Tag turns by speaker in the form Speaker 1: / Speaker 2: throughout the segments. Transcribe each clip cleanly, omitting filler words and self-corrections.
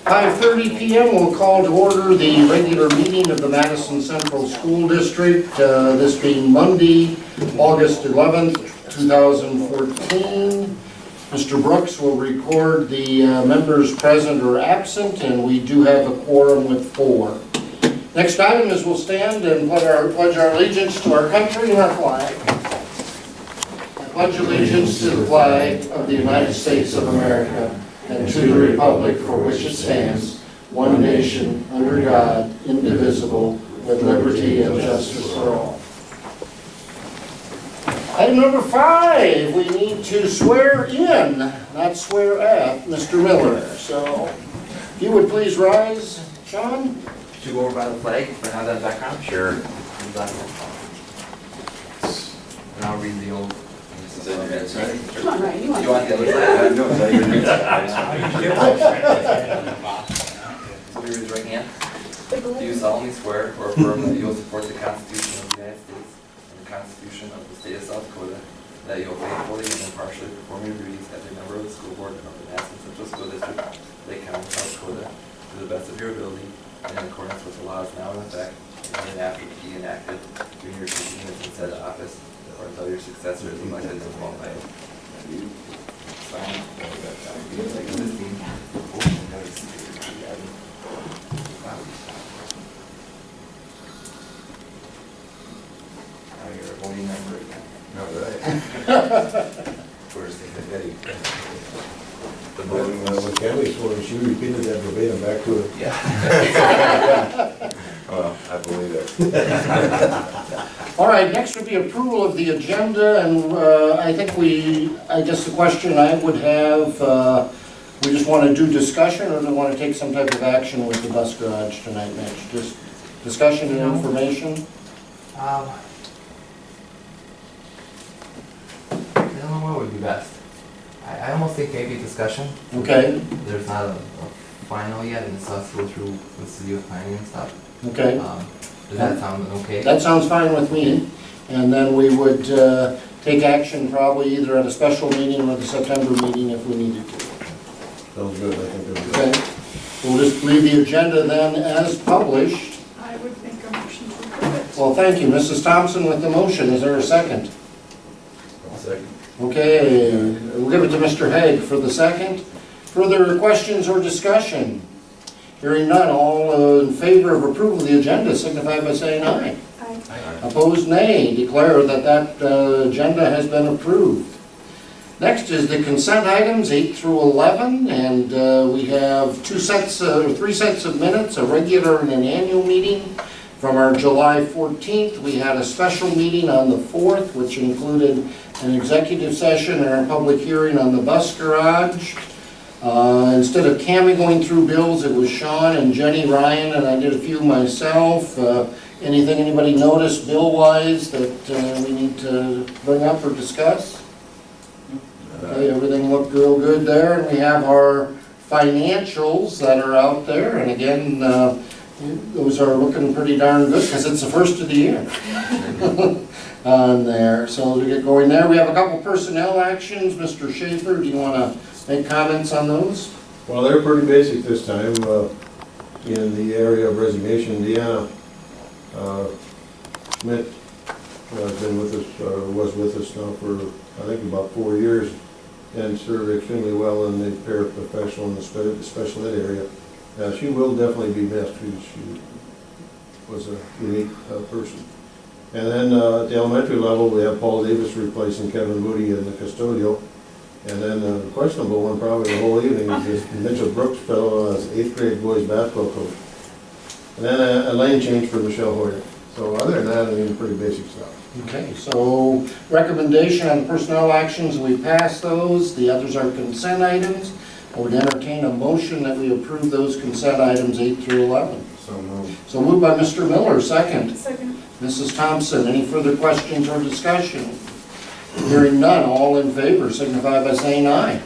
Speaker 1: 5:30 p.m. we'll call to order the regular meeting of the Madison Central School District, this being Monday, August 11th, 2014. Mr. Brooks will record the members present or absent, and we do have a quorum with 4. Next item is we'll stand and pledge our allegiance to our country and our flag. I pledge allegiance to the flag of the United States of America and to the republic for which it stands, one nation, under God, indivisible, with liberty and justice for all. Item number 5, we need to swear in, not swear at, Mr. Miller. So, if you would please rise, Sean.
Speaker 2: Should you go over by the flag and have that background? Sure. And I'll read the old.
Speaker 3: Come
Speaker 4: on, Ryan, you want
Speaker 2: the other side?
Speaker 3: No, so you raise your right hand. Do you solemnly swear or affirm that you will support the Constitution of the United States and the Constitution of the State of South Dakota, that you will faithfully and impartially perform your duties as a member of the school board of the Madison Central School District, Lake County, South Dakota, to the best of your ability and in accordance with the laws now in effect and after to be enacted during your continuance in said office or until your successor is elected and qualified? Sign. Now you're a voting member again.
Speaker 5: All right.
Speaker 3: Where's the committee? The
Speaker 5: When
Speaker 3: voting.
Speaker 5: Kelly swore, she repeated that verbatim back to her.
Speaker 3: Yeah. Well, I believe it.
Speaker 1: All right, next would be approval of the agenda, and I guess the question I would have, we just want to do discussion, or do we want to take some type of action with the bus garage tonight, Mitch? Just discussion and information?
Speaker 2: I don't know what would be best. I almost think maybe discussion.
Speaker 1: Okay,
Speaker 2: There's not a final yet, and it still has to go through the city of planning and stuff.
Speaker 1: okay.
Speaker 2: Does that sound okay?
Speaker 1: That sounds fine with me. And then we would take action probably either at a special meeting or the September meeting if we needed to.
Speaker 5: Sounds good, I think that'd be
Speaker 1: Okay,
Speaker 5: good.
Speaker 1: we'll just leave the agenda then as published.
Speaker 4: I would make a motion to approve it.
Speaker 1: Well, thank you. Mrs. Thompson with the motion. Is there a second?
Speaker 5: I'll second.
Speaker 1: Okay, we'll give it to Mr. Haig for the second. Further questions or discussion? Hearing none, all in favor of approval of the agenda signify by saying aye.
Speaker 4: Aye.
Speaker 1: Opposed, nay. Declare that agenda has been approved. Next is the consent items 8 through 11, and we have 3 sets of minutes, a regular and an annual meeting. From our July 14th, we had a special meeting on the 4th, which included an executive session and a public hearing on the bus garage. Instead of Cammie going through bills, it was Sean and Jenny Ryan, and I did a few myself. Anything anybody noticed bill-wise that we need to bring up or discuss? Okay, everything looked real good there, and we have our financials that are out there, and again, those are looking pretty darn good because it's the first of the year on there. So to get going there, we have a couple personnel actions. Mr. Schaefer, do you want to make comments on those?
Speaker 5: Well, they're pretty basic this time, in the area of resignation. Deanna Schmidt has been with us, was with us now for, I think, about 4 years, and served extremely well in the paraprofessional and the special ed area. She will definitely be missed. She was a unique person. And then at the elementary level, we have Paul Davis replacing Kevin Moody in the custodial. And then the questionable one probably the whole evening is this Mitchell Brooks fellow as 8th grade boys basketball coach. And then a lane change for Michelle Hoyer. So other than that, I mean, pretty basic stuff.
Speaker 1: Okay, so recommendation on personnel actions, we pass those. The others are consent items. I would entertain a motion that we approve those consent items 8 through 11.
Speaker 5: So moved.
Speaker 1: So moved by Mr. Miller, second.
Speaker 4: Second.
Speaker 1: Mrs. Thompson, any further questions or discussion? Hearing none, all in favor signify by saying aye.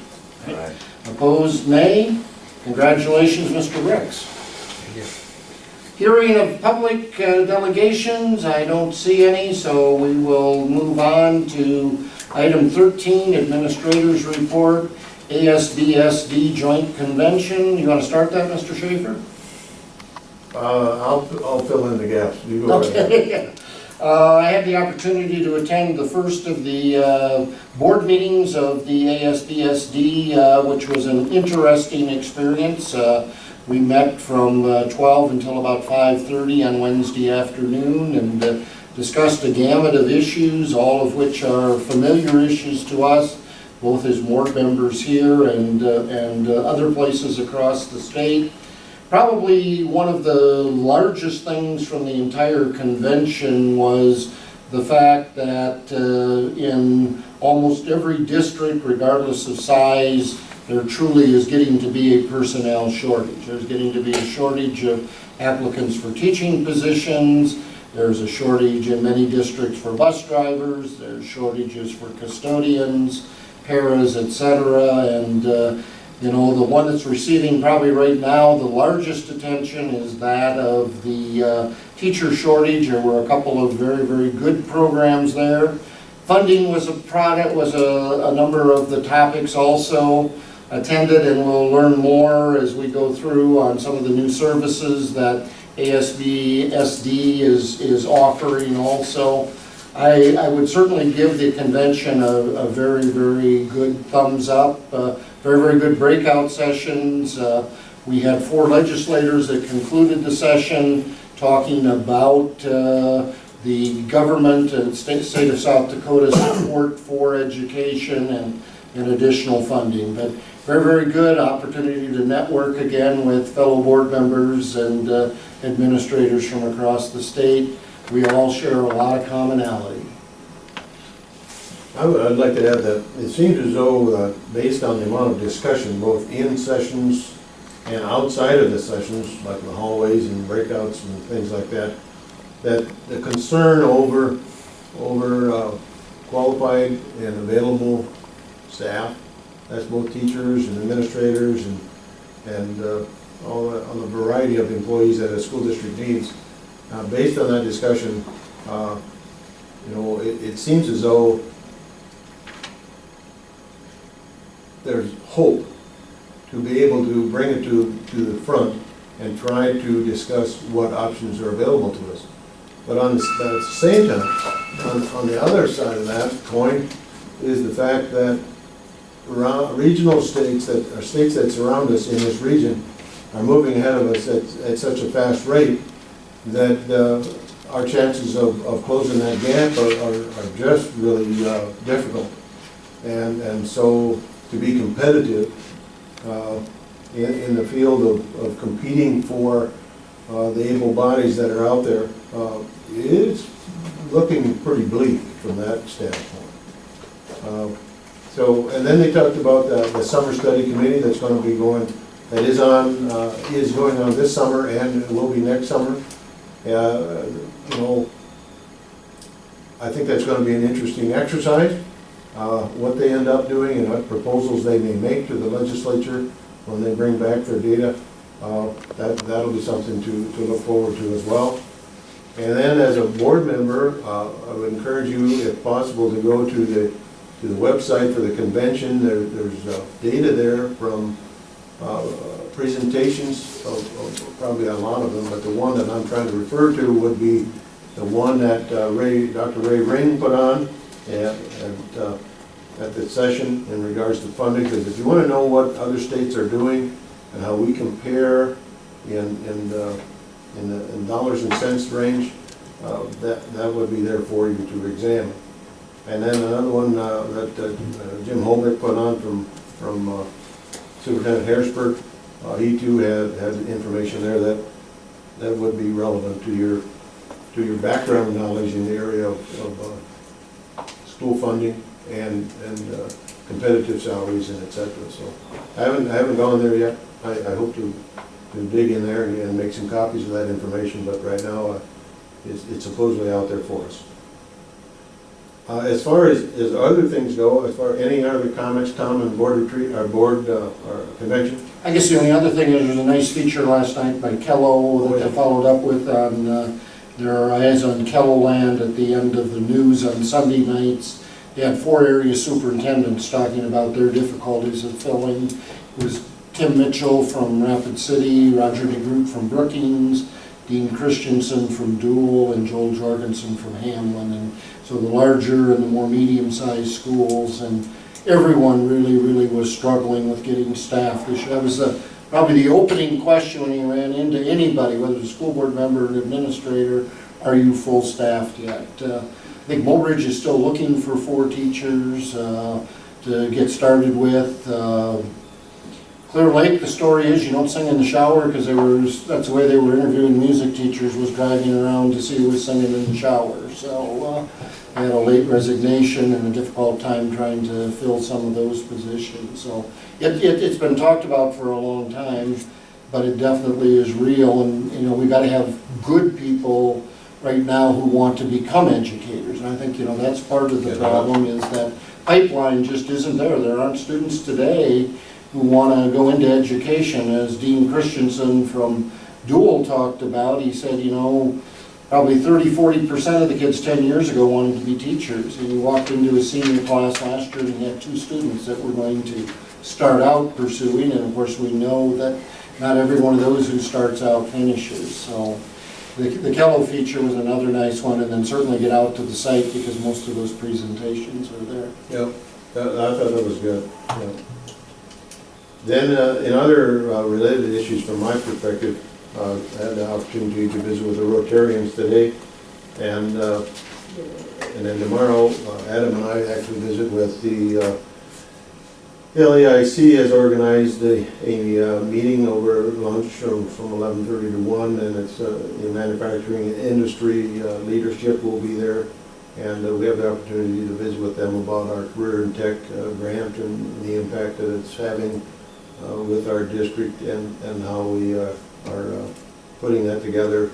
Speaker 3: Aye.
Speaker 1: Opposed, nay. Congratulations, Mr. Ricks.
Speaker 2: Thank you.
Speaker 1: Hearing of public delegations, I don't see any, so we will move on to item 13, Administrator's Report. ASBSD Joint Convention. You want to start that, Mr. Schaefer?
Speaker 5: I'll fill in the gaps. You go ahead.
Speaker 1: Okay. I had the opportunity to attend the first of the board meetings of the ASBSD, which was an interesting experience. We met from 12 until about 5:30 on Wednesday afternoon and discussed a gamut of issues, all of which are familiar issues to us, both as board members here and other places across the state. Probably one of the largest things from the entire convention was the fact that in almost every district, regardless of size, there truly is getting to be a personnel shortage. There's getting to be a shortage of applicants for teaching positions. There's a shortage in many districts for bus drivers. There's shortages for custodians, paras, etc. And you know, the one that's receiving probably right now the largest attention is that of the teacher shortage. There were a couple of very, very good programs there. Funding was a number of the topics also attended, and we'll learn more as we go through on some of the new services that ASBSD is offering also. I would certainly give the convention a very, very good thumbs up. Very, very good breakout sessions. We had 4 legislators that concluded the session talking about the government and state of South Dakota support for education and additional funding. But very, very good opportunity to network again with fellow board members and administrators from across the state. We all share a lot of commonality.
Speaker 5: I'd like to add that it seems as though, based on the amount of discussion, both in sessions and outside of the sessions, like the hallways and breakouts and things like that, that the concern over qualified and available staff, that's both teachers and administrators and all on the variety of employees that a school district needs. Based on that discussion, you know, it seems as though there's hope to be able to bring it to the front and try to discuss what options are available to us. But at the same time, on the other side of that coin is the fact that regional states that surround us in this region are moving ahead of us at such a fast rate that our chances of closing that gap are just really difficult. And so to be competitive in the field of competing for the able bodies that are out there is looking pretty bleak from that standpoint. And then they talked about the summer study committee that's going to be going, that is going on this summer and it will be next summer. You know, I think that's going to be an interesting exercise. What they end up doing and what proposals they may make to the legislature when they bring back their data, that'll be something to look forward to as well. And then as a board member, I would encourage you, if possible, to go to the website for the convention. There's data there from presentations, of probably a lot of them, but the one that I'm trying to refer to would be the one that Dr. Ray Ring put on at the session in regards to funding, because if you want to know what other states are doing and how we compare in dollars and cents range, that would be there for you to examine. And then another one that Jim Holbeck put on from Superintendent Harrisburg, he too had information there that would be relevant to your background knowledge in the area of school funding and competitive salaries and et cetera. So I haven't gone there yet. I hope to dig in there and make some copies of that information, but right now it's supposedly out there for us. As far as other things go, as far any other comments, Tom, on board retreat, our board or convention?
Speaker 1: I guess the only other thing is there's a nice feature last night by Kello that I followed up with on their Eyes on Kelloland at the end of the news on Sunday nights. you had 4 area superintendents talking about their difficulties of filling. It was Tim Mitchell from Rapid City, Roger DeGroot from Brookings, Dean Christensen from Dual, and Joel Jorgensen from Hamlin. And so the larger and the more medium-sized schools, and everyone really was struggling with getting staff this year. That was probably the opening question when you ran into anybody, whether it's a school board member or an administrator, are you full staffed yet? I think Mobridge is still looking for 4 teachers to get started with. Clear Lake, the story is you don't sing in the shower, because that's the way they were interviewing music teachers, was driving around to see who was singing in the shower. So they had a late resignation and a difficult time trying to fill some of those positions. So it's been talked about for a long time, but it definitely is real. And we've got to have good people right now who want to become educators. And I think that's part of the problem, is that pipeline just isn't there. There aren't students today who want to go into education. As Dean Christensen from Dual talked about, he said, probably 30–40% of the kids 10 years ago wanted to be teachers. And he walked into a senior class last year and he had 2 students that were going to start out pursuing, and of course we know that not every one of those who starts out finishes. So the Kello feature was another nice one, and then certainly get out to the site, because most of those presentations are there.
Speaker 5: Yep, I thought that was good. Yeah. Then in other related issues from my perspective, I had the opportunity to visit with the Rotarians today, and then tomorrow Adam and I actually visit with the LEIC has organized a meeting over lunch from 11:30 to 1, and it's in manufacturing and industry leadership will be there, and we have the opportunity to visit with them about our Career in Tech grant and the impact that it's having with our district, and how we are putting that together.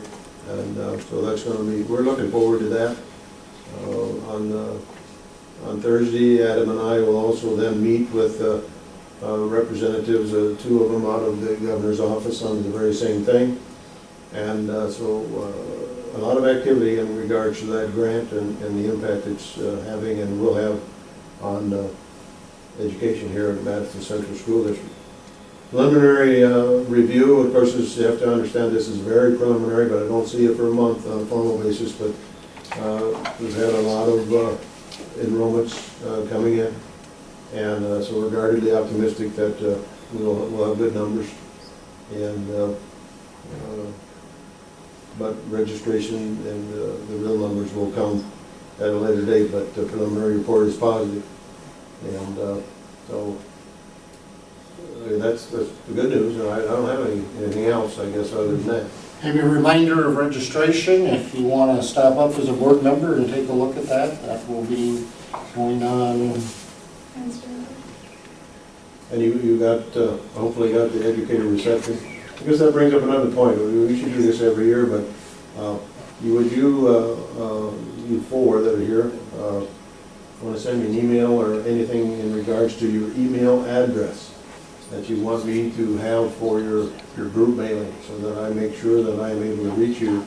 Speaker 5: And so that's going to be, we're looking forward to that. On Thursday, Adam and I will also then meet with representatives, 2 of them out of the governor's office, on the very same thing. And so a lot of activity in regards to that grant and the impact it's having and will have on education here at Madison Central School District. Preliminary review, of course, you have to understand this is very preliminary, but I don't see it for a month on a formal basis, but we've had a lot of enrollments coming in, and so we're guardedly optimistic that we'll have good numbers, and but registration and the real numbers will come at a later date, but the preliminary report is positive, and so that's the good news. And I don't have anything else, I guess, other than that.
Speaker 1: Maybe a reminder of registration, if you want to stop up as a board member and take a look at that. That will be going on.
Speaker 5: And you got, hopefully got the educator reception. I guess that brings up another point. We should do this every year, but you 4 that are here, want to send me an email or anything in regards to your email address that you want me to have for your group mailing, so that I make sure that I'm able to reach you.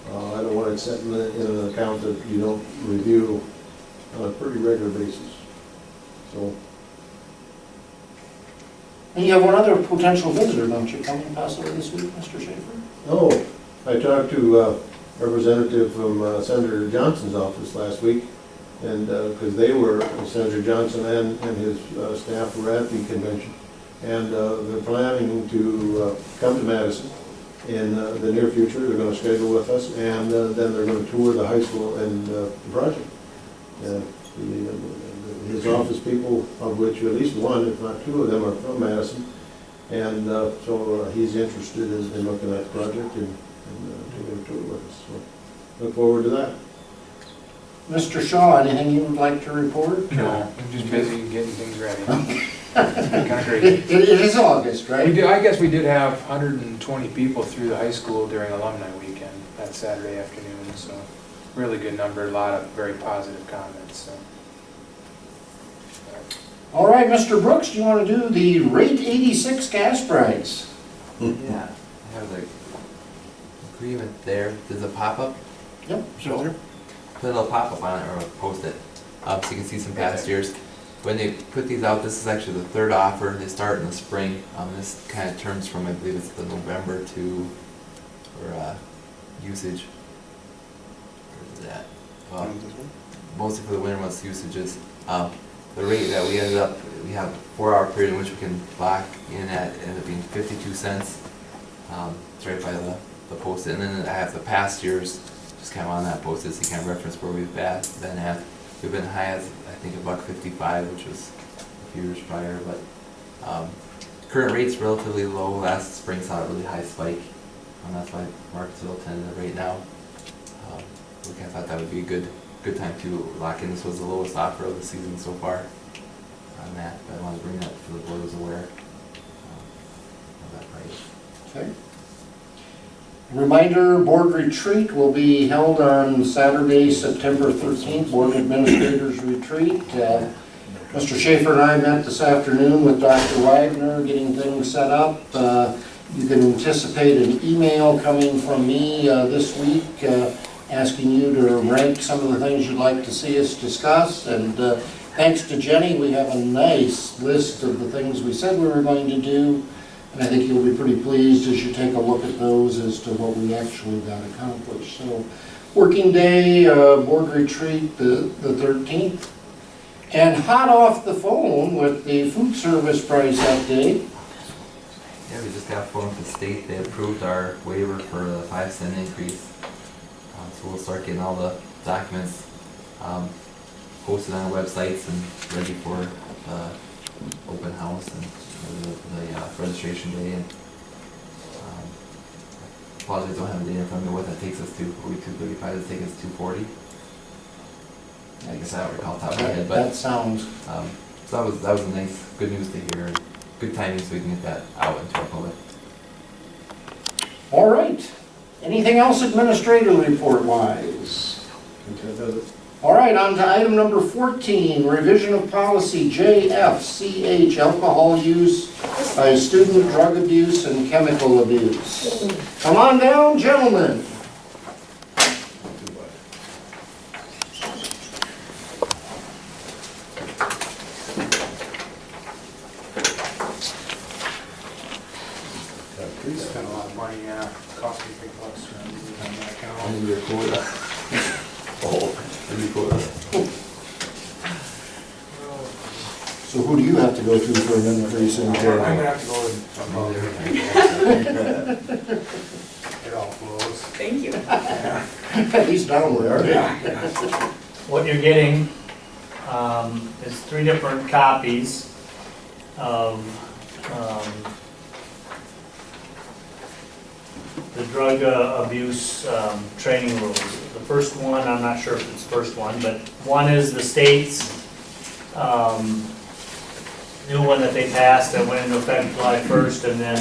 Speaker 5: I don't want it set in an account that you don't review on a pretty regular basis. So.
Speaker 1: And you have one other potential visitor, don't you, coming possibly this week, Mr. Schaefer?
Speaker 5: Oh, I talked to a representative from Senator Johnson's office last week, and because they were, Senator Johnson and his staff were at the convention. And they're planning to come to Madison in the near future. They're going to schedule with us, and then they're going to tour the high school and the project. His office people, of which at least 1, if not 2 of them, are from Madison. And so he's interested in looking at the project and taking a tour with us. So look forward to that.
Speaker 1: Mr. Shaw, anything you would like to report?
Speaker 6: No, I'm just busy getting things ready. Kind of crazy.
Speaker 1: It is August, right?
Speaker 6: I guess we did have 120 people through the high school during alumni weekend that Saturday afternoon, so really good number, a lot of very positive comments. So.
Speaker 1: All right, Mr. Brooks, do you want to do the rate 86 gas price?
Speaker 3: Yeah, I have the agreement there. There's a pop-up.
Speaker 1: Yep, sure.
Speaker 3: Put a little pop-up on it or post it. so you can see some past years. When they put these out, this is actually the third offer. They start in the spring. This kind of terms from, I believe it's the November to, or usage. Where is that? Mostly for the winter months usages. The rate that we ended up, we have a 4-hour period in which we can lock in at, ended up being 52 cents. It's right by the post-it. And then I have the past years, just kind of on that post-it, so you kind of reference where we've been at. We've been high as, I think, $1.55, which was a few years prior, but current rate's relatively low. Last spring saw a really high spike, and that's why Marksville tended right now. We kind of thought that would be a good time to lock in. This was the lowest offer of the season so far on that, but I wanted to bring that so the board was aware of that price.
Speaker 1: Okay. Reminder, board retreat will be held on Saturday, September 13th, Board Administrators Retreat. Mr. Schaefer and I met this afternoon with Dr. Wagner getting things set up. You can anticipate an email coming from me this week asking you to rank some of the things you'd like to see us discuss. And thanks to Jenny, we have a nice list of the things we said we were going to do. And I think you'll be pretty pleased as you take a look at those as to what we actually got accomplished. So, working day, board retreat, the 13th. And hot off the phone with the food service price update.
Speaker 3: Yeah, we just got phone with the state. They approved our waiver for the 5-cent increase. So we'll start getting all the documents posted on our websites and ready for open house and the registration day. And apologies, don't have the data in front of me what that takes us to. Are we 235? Does it take us 240? I guess I don't recall top of my head, but
Speaker 1: That sounds.
Speaker 3: so that was a nice, good news to hear. And good timing so we can get that out into our public.
Speaker 1: All right. Anything else administrative report-wise? All right, on to item number 14, revision of policy JFCH, alcohol use by student, drug abuse, and chemical abuse. Come on down, gentlemen.
Speaker 6: Spent a lot of money, cost me big bucks to move on that account.
Speaker 3: And your quota. And your quota.
Speaker 1: So who do you have to go to for an increase in
Speaker 6: I'm
Speaker 1: jail?
Speaker 6: gonna have to go and it all flows.
Speaker 4: Thank you.
Speaker 1: At least downward.
Speaker 7: What you're getting is 3 different copies of the drug abuse training rules. The first one, I'm not sure if it's the first one, but one is the state's new one that they passed that went into effect July 1st, and then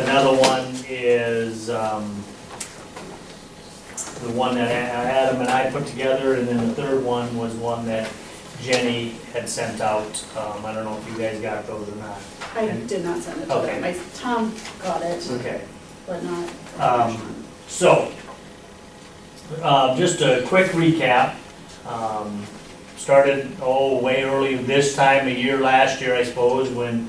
Speaker 7: another one is the one that Adam and I put together, and then the third one was one that Jenny had sent out. I don't know if you guys got those or not.
Speaker 4: I did not send it to
Speaker 7: Okay.
Speaker 4: them. Tom got it,
Speaker 7: Okay.
Speaker 4: but not.
Speaker 7: So, just a quick recap. Started, way early this time of year, last year, I suppose, when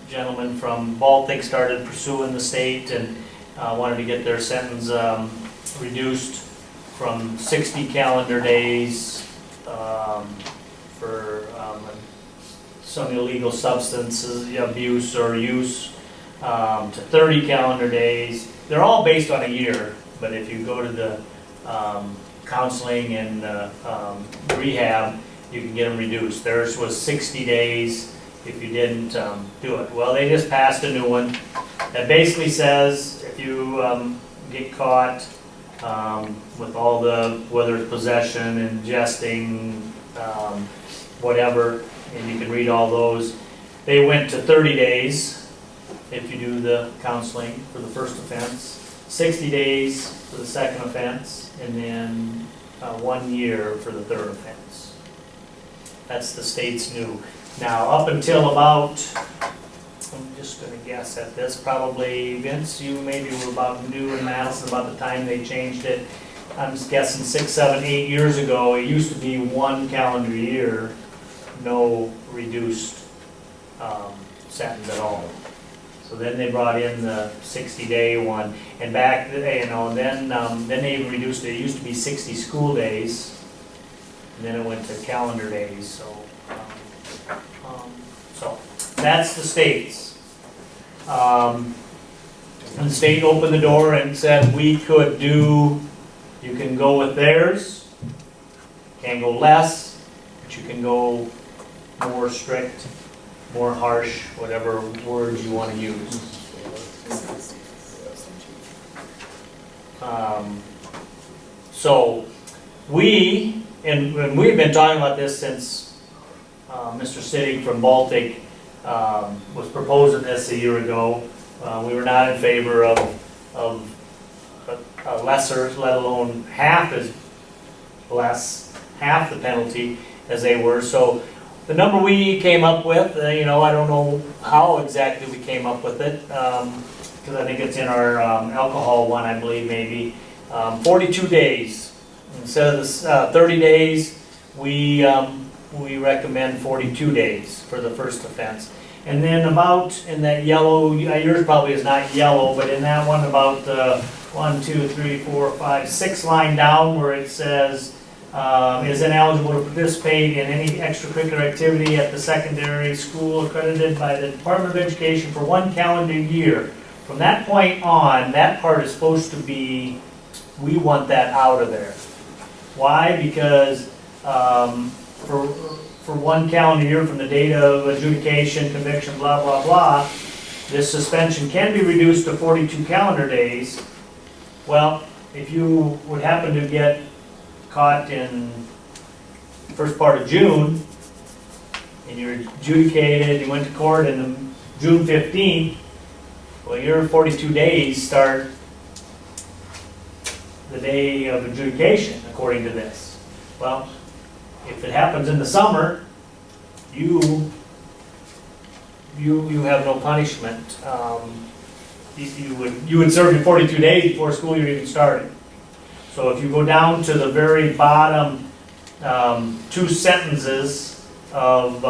Speaker 7: gentlemen from Baltic started pursuing the state and wanted to get their sentence reduced from 60 calendar days for some illegal substances abuse or use to 30 calendar days. They're all based on a year, but if you go to the counseling and rehab, you can get them reduced. Theirs was 60 days if you didn't do it. Well, they just passed a new one that basically says if you get caught with all the, whether it's possession, ingesting, whatever, and you can read all those, they went to 30 days if you do the counseling for the first offense, 60 days for the second offense, and then 1 year for the third offense. That's the state's new. Now, up until about, I'm just going to guess at this, probably, Vince, you maybe were about new in Madison about the time they changed it. I'm guessing 6, 7, 8 years ago, it used to be 1 calendar year, no reduced sentence at all. So then they brought in the 60-day one, and back, and then they even reduced it. It used to be 60 school days, and then it went to calendar days, so. So that's the states. And the state opened the door and said we could do, you can go with theirs, can't go less, but you can go more strict, more harsh, whatever words you want to use. So and we've been talking about this since Mr. Sittig from Baltic was proposing this a year ago. We were not in favor of a lesser, let alone half as less, half the penalty as they were. So the number we came up with, I don't know how exactly we came up with it, because I think it's in our alcohol one, I believe, maybe. 42 days. Instead of the 30 days, we recommend 42 days for the first offense. And then about in that yellow, yours probably is not yellow, but in that one about 1, 2, 3, 4, 5, 6 line down where it says is ineligible to participate in any extracurricular activity at the secondary school accredited by the Department of Education for 1 calendar year. From that point on, that part is supposed to be, we want that out of there. Why? Because for 1 calendar year from the date of adjudication, conviction, blah, blah, blah, this suspension can be reduced to 42 calendar days. Well, if you would happen to get caught in the first part of June, and you're adjudicated, you went to court in June 15th, well, your 42 days start the day of adjudication, according to this. Well, if it happens in the summer, you have no punishment. You would serve your 42 days before school year even started. So if you go down to the very bottom 2 sentences of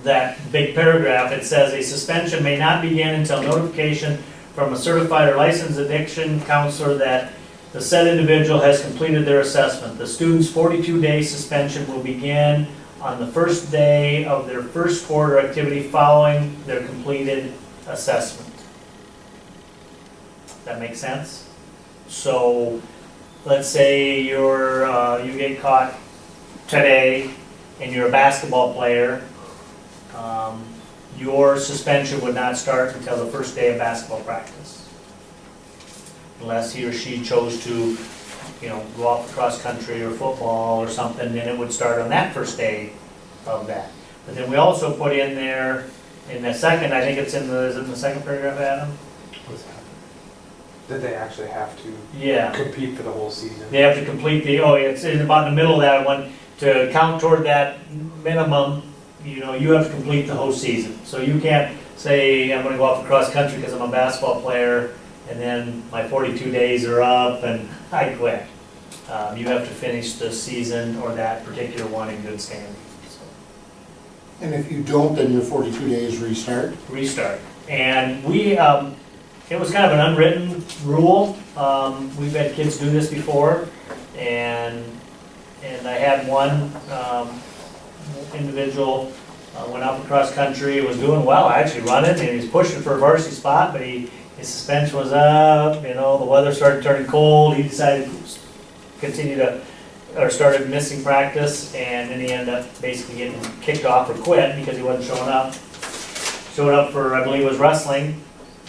Speaker 7: that big paragraph, it says a suspension may not begin until notification from a certified or licensed addiction counselor that the said individual has completed their assessment. The student's 42-day suspension will begin on the first day of their first quarter activity following their completed assessment. That makes sense? So let's say you get caught today and you're a basketball player. Your suspension would not start until the first day of basketball practice. Unless he or she chose to, go off cross country or football or something, then it would start on that first day of that. But then we also put in there, in the second, I think it's in the second paragraph, Adam?
Speaker 6: What's that? That they actually have to
Speaker 7: Yeah.
Speaker 6: compete for the whole season.
Speaker 7: They have to complete it's in about in the middle of that one, to count toward that minimum, you have to complete the whole season. So you can't say, I'm gonna go off cross country because I'm a basketball player, and then my 42 days are up and I quit. You have to finish the season or that particular one in good standing. So,
Speaker 1: And if you don't, then your 42 days restart?
Speaker 7: restart. And it was kind of an unwritten rule. We've had kids do this before, and I had one individual went out for cross country, was doing well, actually running, and he was pushing for a varsity spot, but his suspension was up, the weather started turning cold, he decided to started missing practice, and then he ended up basically getting kicked off or quit because he wasn't showing up. Showed up for, I believe it was wrestling,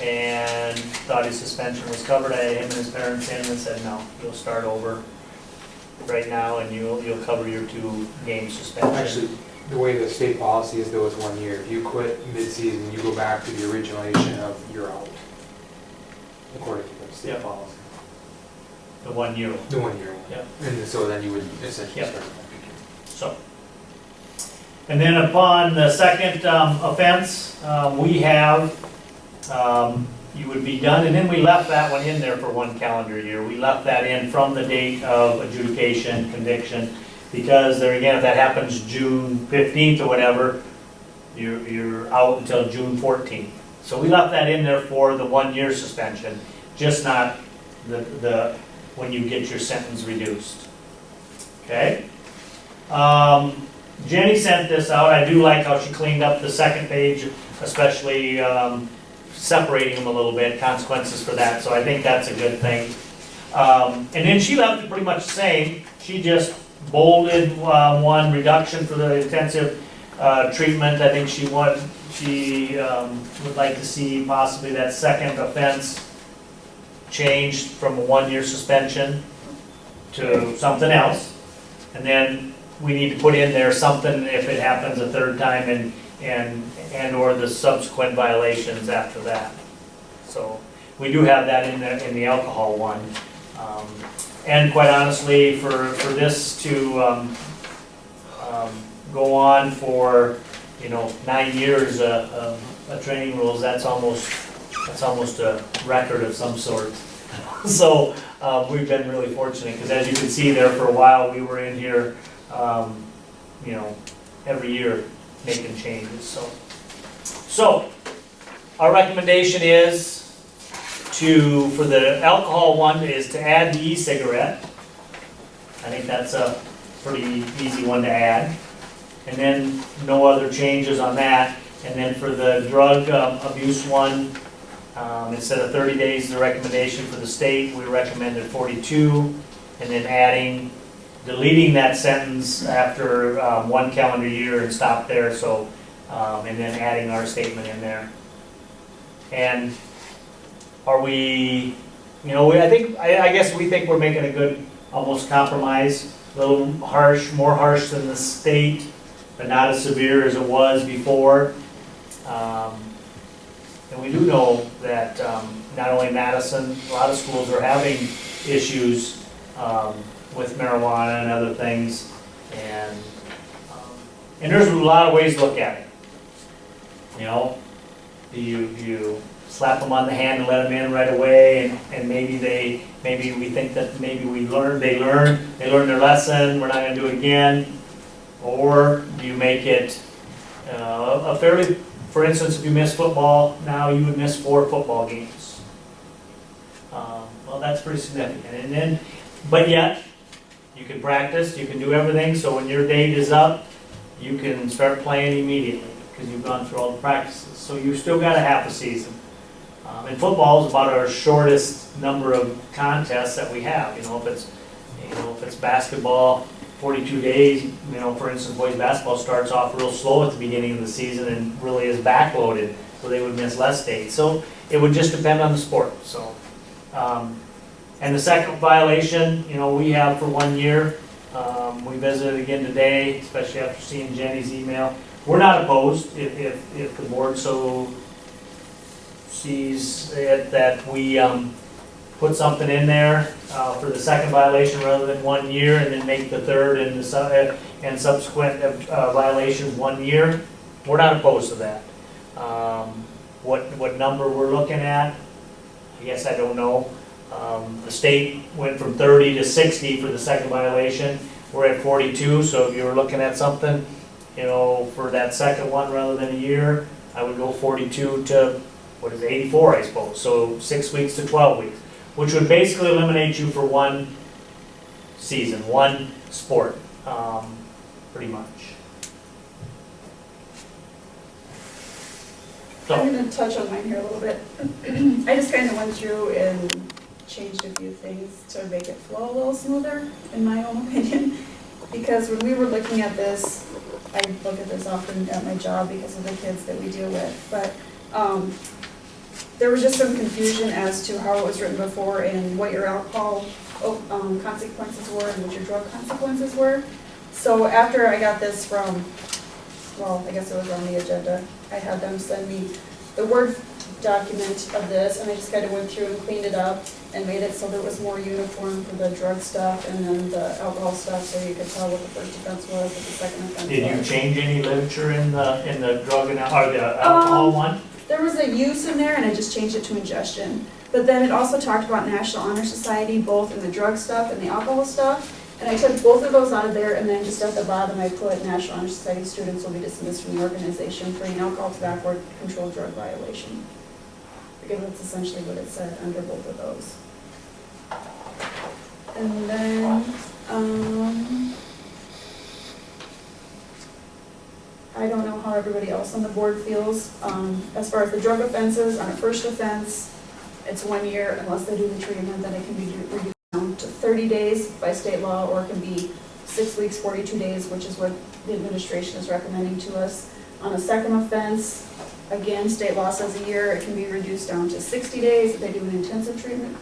Speaker 7: and thought his suspension was covered. I had him and his parents in and said, no, you'll start over right now and you'll cover your 2 game suspension.
Speaker 6: Actually, the way the state policy is though is 1 year. If you quit mid-season, you go back to the origination of you're out. According to the state policy.
Speaker 7: The 1 year.
Speaker 6: The 1 year one.
Speaker 7: Yep.
Speaker 6: And so then you would essentially
Speaker 7: Yep.
Speaker 6: start.
Speaker 7: So, and then upon the second offense, we have, you would be done, and then we left that one in there for 1 calendar year. We left that in from the date of adjudication, conviction, because there again, if that happens June 15th or whatever, you're out until June 14th. So we left that in there for the 1-year suspension, just not when you get your sentence reduced. Okay? Jenny sent this out. I do like how she cleaned up the second page, especially separating them a little bit, consequences for that, so I think that's a good thing. And then she left it pretty much the same. She just bolded one, reduction for the intensive treatment. I think she would like to see possibly that second offense changed from a 1-year suspension to something else. And then we need to put in there something if it happens a third time and or the subsequent violations after that. So we do have that in the alcohol one. And quite honestly, for this to go on for 9 years of training rules, that's almost a record of some sort. So we've been really fortunate, because as you can see there, for a while we were in here every year making changes. So our recommendation is for the alcohol one is to add the e-cigarette. I think that's a pretty easy one to add. And then no other changes on that. And then for the drug abuse one, instead of 30 days, the recommendation for the state, we recommended 42. And then deleting that sentence after 1 calendar year and stop there. So, and then adding our statement in there. And are we, I guess we think we're making a good, almost compromise. A little harsh, more harsh than the state, but not as severe as it was before. And we do know that not only Madison, a lot of schools are having issues with marijuana and other things. And there's a lot of ways to look at it. Do you slap them on the hand and let them in right away, and maybe we think that maybe they learn their lesson, we're not going to do it again? Or do you make it a fairly, for instance, if you miss football, now you would miss 4 football games. Well, that's pretty significant. But yet, you can practice, you can do everything, so when your date is up, you can start playing immediately, because you've gone through all the practices. So you've still got a half a season. And football is about our shortest number of contests that we have. If it's basketball, 42 days. For instance, boys basketball starts off real slow at the beginning of the season and really is backloaded, so they would miss less days. So it would just depend on the sport. So, and the second violation, we have for 1 year. We visited again today, especially after seeing Jenny's email. We're not opposed if the board so sees it that we put something in there for the second violation rather than 1 year, and then make the third and subsequent violations 1 year. We're not opposed to that. What number we're looking at, I guess I don't know. The state went from 30 to 60 for the second violation. We're at 42, so if you were looking at something, for that second one rather than a year, I would go 42 to 84, I suppose. So 6 weeks to 12 weeks, which would basically eliminate you for 1 season, 1 sport, pretty much. So,
Speaker 4: I'm going to touch on mine here a little bit. I just kind of went through and changed a few things to make it flow a little smoother, in my own opinion. Because when we were looking at this, I look at this often at my job because of the kids that we deal with, but there was just some confusion as to how it was written before and what your alcohol consequences were and what your drug consequences were. So after I got this from, I guess it was on the agenda, I had them send me the Word document of this, and I just kind of went through and cleaned it up and made it so that it was more uniform for the drug stuff and then the alcohol stuff, so you could tell what the first offense was, what the second offense was.
Speaker 7: did you change any literature in the drug and or the alcohol one?
Speaker 4: there was a use in there and I just changed it to ingestion. But then it also talked about National Honor Society, both in the drug stuff and the alcohol stuff. And I took both of those out of there, and then just at the bottom I put National Honor Society students will be dismissed from the organization for an alcohol, tobacco, or controlled drug violation. Because that's essentially what it said under both of those. And then, I don't know how everybody else on the board feels. As far as the drug offenses, on a first offense, it's 1 year unless they do the treatment, then it can be reduced down to 30 days by state law, or it can be 6 weeks, 42 days, which is what the administration is recommending to us. On a second offense, again, state law says a year, it can be reduced down to 60 days if they do an intensive treatment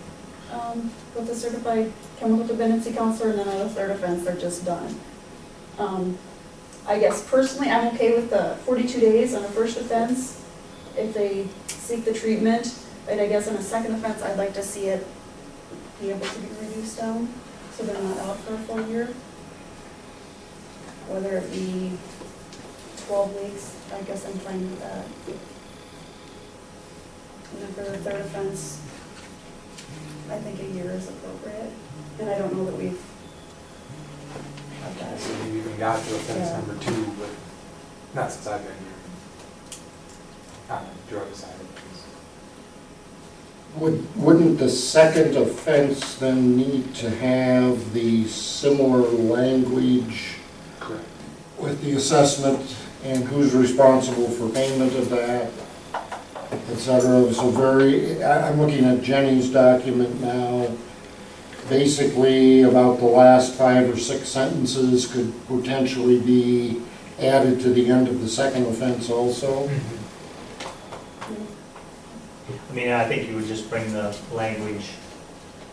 Speaker 4: with a certified chemical dependency counselor, and then on a third offense, they're just done. I guess personally, I'm okay with the 42 days on a first offense if they seek the treatment, but I guess on a second offense, I'd like to see it be able to be reduced down, so they're not out for a full year. Whether it be 12 weeks, I guess I'm fine with that. And then for the third offense, I think a year is appropriate, and I don't know that we've had that.
Speaker 6: So you even got to offense
Speaker 4: Yeah.
Speaker 6: number 2, but not since I've been here. On the drug side of things.
Speaker 1: Wouldn't the second offense then need to have the similar language
Speaker 6: Correct.
Speaker 1: with the assessment and who's responsible for payment of that, et cetera? So I'm looking at Jenny's document now. Basically, about the last 5 or 6 sentences could potentially be added to the end of the second offense also.
Speaker 7: I mean, I think you would just bring the language,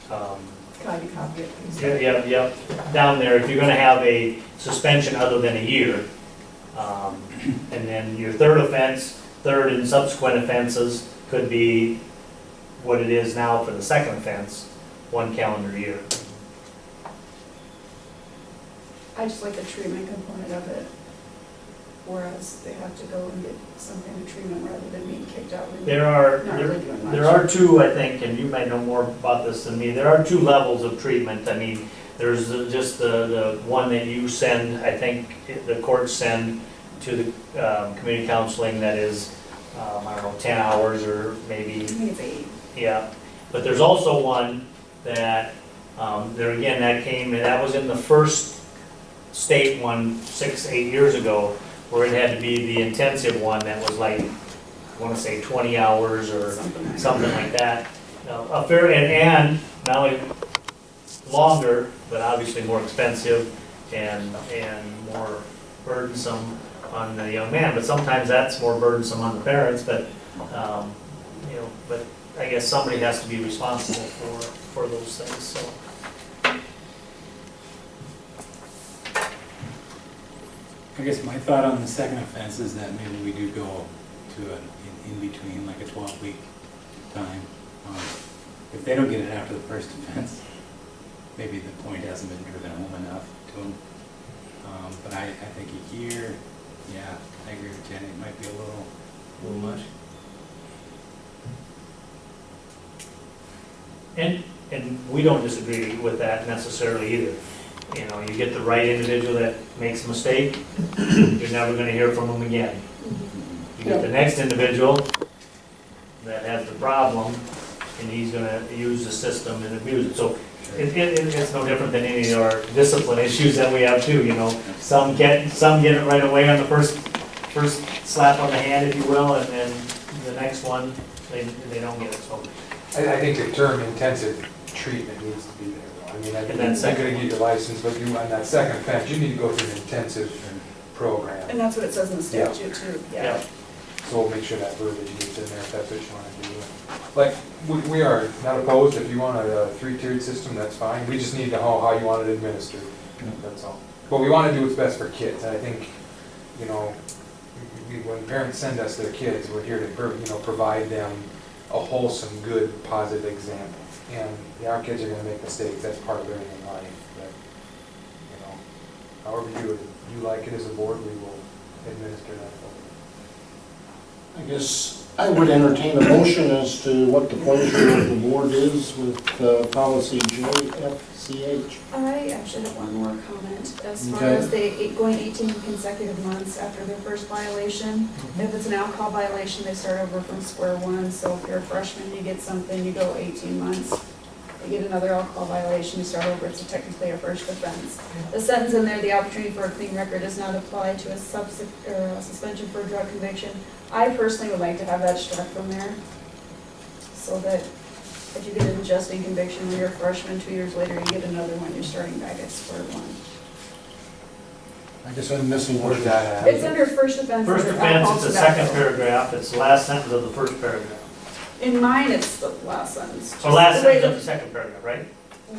Speaker 4: Copy it, please.
Speaker 7: yep, down there. If you're gonna have a suspension other than a year, and then your third offense, third and subsequent offenses could be what it is now for the second offense, 1 calendar year.
Speaker 4: I just like the treatment component of it, whereas they have to go and get some kind of treatment rather than being kicked out. Really.
Speaker 7: There are,
Speaker 4: Not really doing much.
Speaker 7: there are 2, I think, and you might know more about this than me, there are 2 levels of treatment. I mean, there's just the one that you send, I think the courts send to the community counseling that is, I don't know, 10 hours or maybe,
Speaker 4: I think it's 8.
Speaker 7: yeah. But there's also one that, there again, that was in the first state one 6, 8 years ago, where it had to be the intensive one that was like, I want to say 20 hours or something like that. A fair, and not only longer, but obviously more expensive and more burdensome on the young man. But sometimes that's more burdensome on the parents, but, but I guess somebody has to be responsible for those things, so.
Speaker 8: I guess my thought on the second offense is that maybe we do go to an in-between, like a 12-week time. If they don't get it after the first offense, maybe the point hasn't been driven home enough to them. But I think a year, yeah, I agree with Jenny, it might be a little much.
Speaker 7: And we don't disagree with that necessarily either. You know, you get the right individual that makes a mistake, you're never gonna hear from them again. You get the next individual that has the problem, and he's gonna use the system and abuse it. So it's no different than any of our discipline issues that we have too, you know. Some get it right away on the first slap on the hand, if you will, and then the next one, they don't get it, so.
Speaker 6: I think the term intensive treatment needs to be there, though. I mean, I think
Speaker 7: And
Speaker 6: you're
Speaker 7: then
Speaker 6: gonna get your license, but you, on that second offense, you need to go through an intensive program.
Speaker 4: And that's what it says in the statute too, yeah.
Speaker 6: So we'll make sure that verbiage gets in there if that's what you wanna do. Like, we are not opposed, if you want a 3-tiered system, that's fine. We just need to know how you want it administered, that's all. But we wanna do what's best for kids, and I think, you know, when parents send us their kids, we're here to, provide them a wholesome, good, positive example. And yeah, our kids are gonna make mistakes, that's part of learning in life, but, however you like it as a board, we will administer that.
Speaker 1: I guess I would entertain a motion as to what the pleasure of the board is with policy JFCH.
Speaker 4: I actually have one more comment. As far
Speaker 1: Okay.
Speaker 4: as going 18 consecutive months after their first violation, if it's an alcohol violation, they start over from square one. So if you're a freshman, you get something, you go 18 months. You get another alcohol violation, you start over, it's technically a first offense. The sentence in there, the opportunity for a clean record does not apply to a suspension for a drug conviction. I personally would like to have that struck from there, so that if you get an adjusting conviction when you're a freshman, 2 years later, you get another one, you're starting back at square one.
Speaker 1: I guess I'm missing
Speaker 6: Where's
Speaker 1: what
Speaker 6: that at?
Speaker 4: It's under first offense.
Speaker 7: First
Speaker 4: under
Speaker 7: offense,
Speaker 4: alcohol,
Speaker 7: it's the
Speaker 4: tobacco.
Speaker 7: second paragraph, it's the last sentence of the first paragraph.
Speaker 4: In mine, it's the last sentence.
Speaker 7: Or last
Speaker 4: The way
Speaker 7: sentence of the second paragraph, right?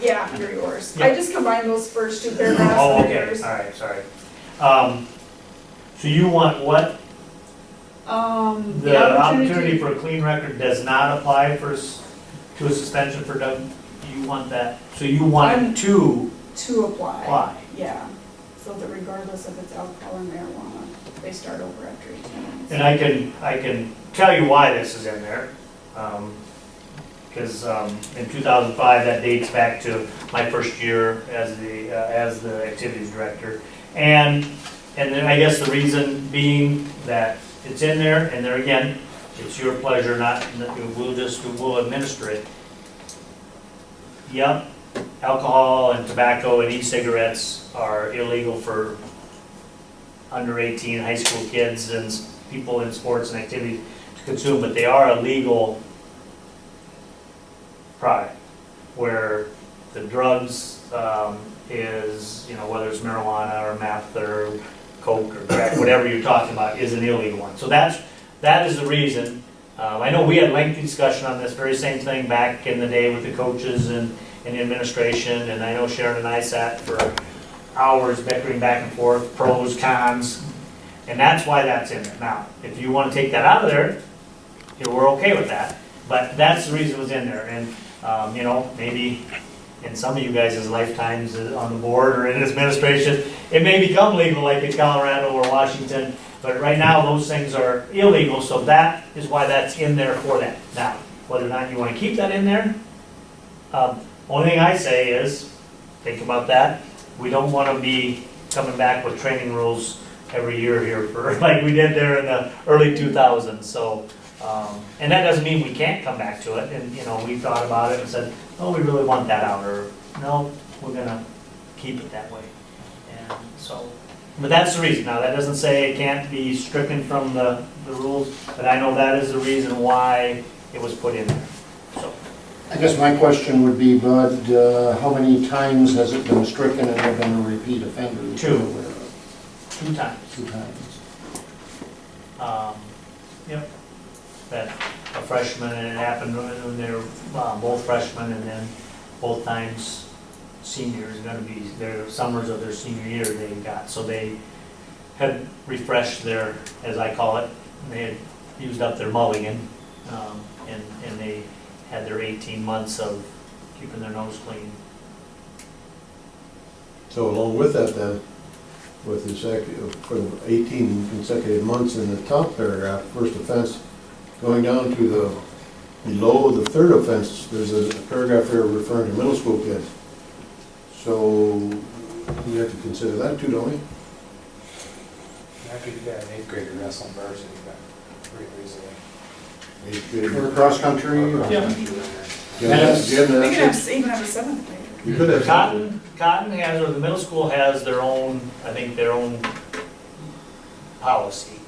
Speaker 4: Yeah, under yours.
Speaker 7: Yeah.
Speaker 4: I just combined those first two paragraphs
Speaker 7: Oh,
Speaker 4: under
Speaker 7: okay,
Speaker 4: yours.
Speaker 7: all right, sorry. So you want what? The opportunity for a clean record does not apply to a suspension for drug, you want that, so you want it to
Speaker 4: To apply.
Speaker 7: apply.
Speaker 4: Yeah, so that regardless if it's alcohol or marijuana, they start over after 18 months.
Speaker 7: And I can tell you why this is in there. Because in 2005, that dates back to my first year as the activities director. And then I guess the reason being that it's in there, and there again, it's your pleasure, we'll administer it. Yep, alcohol and tobacco and e-cigarettes are illegal for under 18 high school kids and people in sports and activities to consume, but they are a legal product, where the drugs is, whether it's marijuana or meth or coke or crack, whatever you're talking about, is an illegal one. So that is the reason. I know we had lengthy discussion on this very same thing back in the day with the coaches and the administration, and I know Sharon and I sat for hours bickering back and forth, pros, cons, and that's why that's in there. Now, if you want to take that out of there, we're okay with that, but that's the reason it was in there. And maybe in some of you guys' lifetimes on the board or in administration, it may become legal like in Colorado or Washington, but right now those things are illegal, so that is why that's in there for that. Now, whether or not you want to keep that in there, only thing I say is, think about that. We don't want to be coming back with training rules every year here for, like we did there in the early 2000s, so. And that doesn't mean we can't come back to it, and, we thought about it and said, oh, we really want that out, or, no, we're gonna keep it that way. And so, but that's the reason. Now, that doesn't say it can't be stricken from the rules, but I know that is the reason why it was put in there, so.
Speaker 1: I guess my question would be, Bud, how many times has it been stricken and have been a repeat offender? that you're
Speaker 7: Two.
Speaker 1: aware of?
Speaker 7: 2 times.
Speaker 1: 2 times.
Speaker 7: Yep. That a freshman, and it happened when they were both freshmen, and then both times seniors, going to be their summers of their senior year they got. So they had refreshed their, as I call it, they had used up their mulligan, and they had their 18 months of keeping their nose clean.
Speaker 5: So along with that then, with the for the 18 consecutive months in the top paragraph, first offense, going down to below the third offense, there's a paragraph there referring to middle school kids. So we have to consider that too, don't we?
Speaker 6: After you got an 8th grader wrestling varsity, but pretty easily.
Speaker 5: 8th grade.
Speaker 1: For cross-country? or-
Speaker 7: Yeah.
Speaker 1: Yes.
Speaker 5: Gymnastics.
Speaker 4: We could even have a 7th grader.
Speaker 5: You could have.
Speaker 7: Cotton has, or the middle school has their own, I think, their own policy.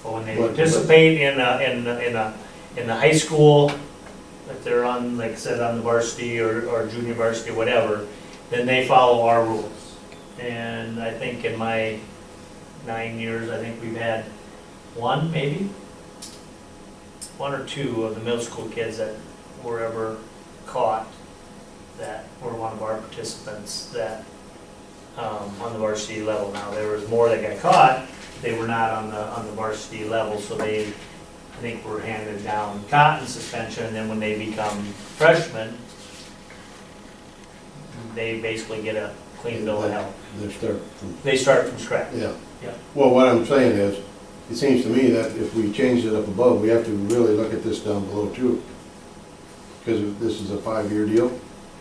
Speaker 7: But when they participate in the high school, if they're on, like I said, on the varsity or junior varsity, whatever, then they follow our rules. And I think in my 9 years, I think we've had 1 or 2 of the middle school kids that were ever caught that were one of our participants that, on the varsity level. Now, there was more that got caught, they were not on the varsity level, so they, I think, were handed down cotton suspension, and then when they become freshmen, they basically get a clean bill of health.
Speaker 5: They start from,
Speaker 7: They start from scratch.
Speaker 5: yeah.
Speaker 7: Yeah.
Speaker 5: Well, what I'm saying is, it seems to me that if we change it up above, we have to really look at this down below too. Because this is a 5-year deal.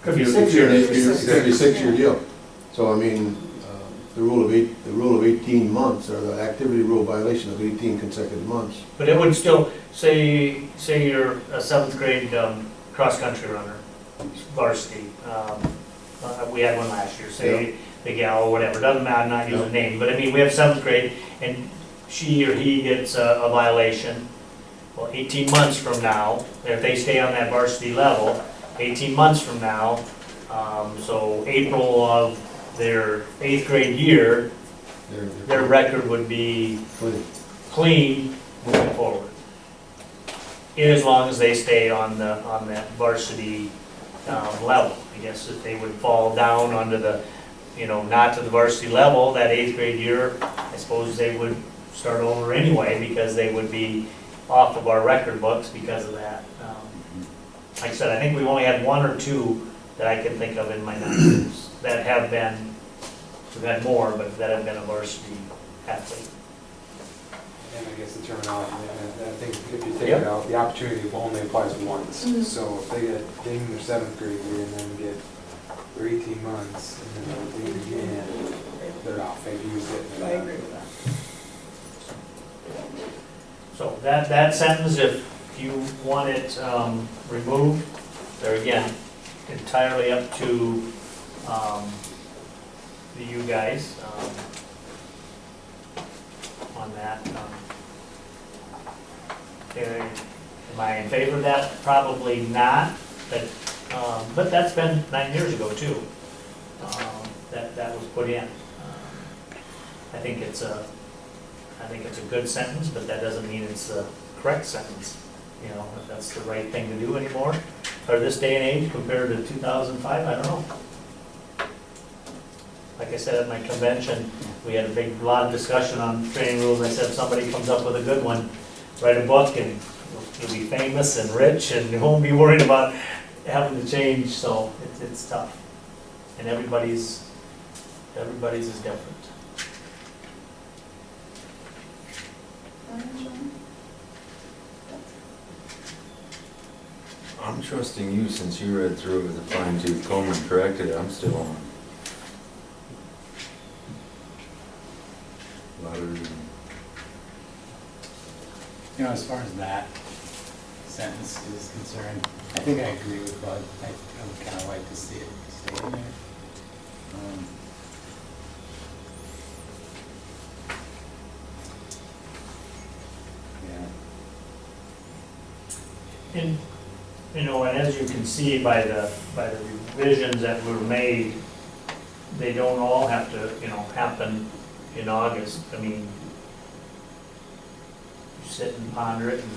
Speaker 7: Could be 6 years.
Speaker 5: It could be a 6-year deal. So I mean, the rule of 18 months, or the activity rule violation of 18 consecutive months.
Speaker 7: But it would still, say you're a 7th grade cross-country runner, varsity. We had one last year, say the gal or whatever, doesn't matter, I'm not using a name, but I mean, we have 7th grade and she or he gets a violation. Well, 18 months from now, if they stay on that varsity level, 18 months from now, so April of their 8th grade year, their record would be clean moving forward. As long as they stay on that varsity level. I guess if they would fall down onto the, not to the varsity level, that 8th grade year, I suppose they would start over anyway because they would be off of our record books because of that. Like I said, I think we've only had 1 or 2 that I can think of in my 9 years that have been, we've had more, but that have been a varsity athlete.
Speaker 6: And I guess the terminology, I think if you take it out, the opportunity only applies once.
Speaker 4: Mhm.
Speaker 6: So if they get dinged their 7th grade year and then get their 18 months and then they're dinged again, they're off, they've used it.
Speaker 4: I agree with that.
Speaker 7: So that sentence, if you want it removed, there again, entirely up to you guys on that. Am I in favor of that? Probably not, but that's been 9 years ago too. That was put in. I think it's a good sentence, but that doesn't mean it's the correct sentence. If that's the right thing to do anymore, or this day and age compared to 2005, I don't know. Like I said at my convention, we had a lot of discussion on training rules. I said, if somebody comes up with a good one, write a book and you'll be famous and rich and you won't be worried about having to change, so it's tough. And everybody's is different.
Speaker 9: I'm trusting you since you read through it with a fine tooth comb and corrected it. I'm still on.
Speaker 8: As far as that sentence is concerned, I think I agree with Bud. I would kind of like to see it stay in there.
Speaker 7: And, and as you can see by the revisions that were made, they don't all have to, happen in August. I mean, you sit and ponder it and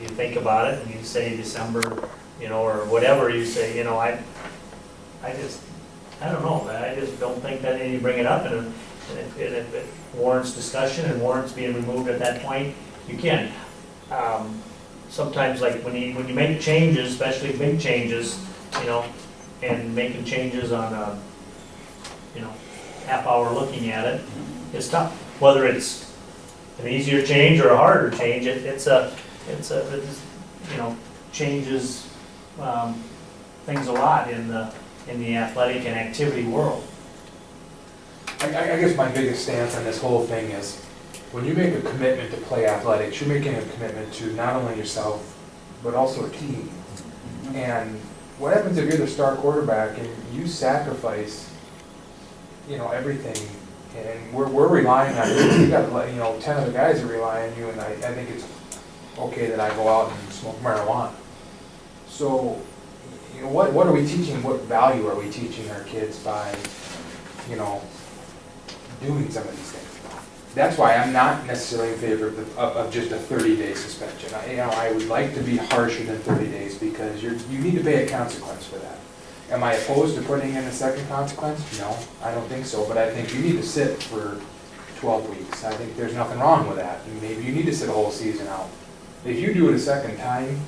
Speaker 7: you think about it and you say December, or whatever you say, I don't know, I just don't think that you bring it up and if it warrants discussion and warrants being removed at that point, you can. Sometimes like when you make changes, especially big changes, and making changes on a, half hour looking at it, it's tough. Whether it's an easier change or a harder change, it changes things a lot in the athletic and activity world.
Speaker 6: I guess my biggest stance on this whole thing is, when you make a commitment to play athletics, you're making a commitment to not only yourself, but also a team. And what happens if you're the star quarterback and you sacrifice, everything, and we're relying on you. You got 10 other guys that rely on you, and I think it's okay that I go out and smoke marijuana. So, what are we teaching? What value are we teaching our kids by, doing some of these things? That's why I'm not necessarily in favor of just a 30-day suspension. I would like to be harsher than 30 days because you need to pay a consequence for that. Am I opposed to putting in a second consequence? No, I don't think so. But I think you need to sit for 12 weeks. I think there's nothing wrong with that. And maybe you need to sit a whole season out. If you do it a second time,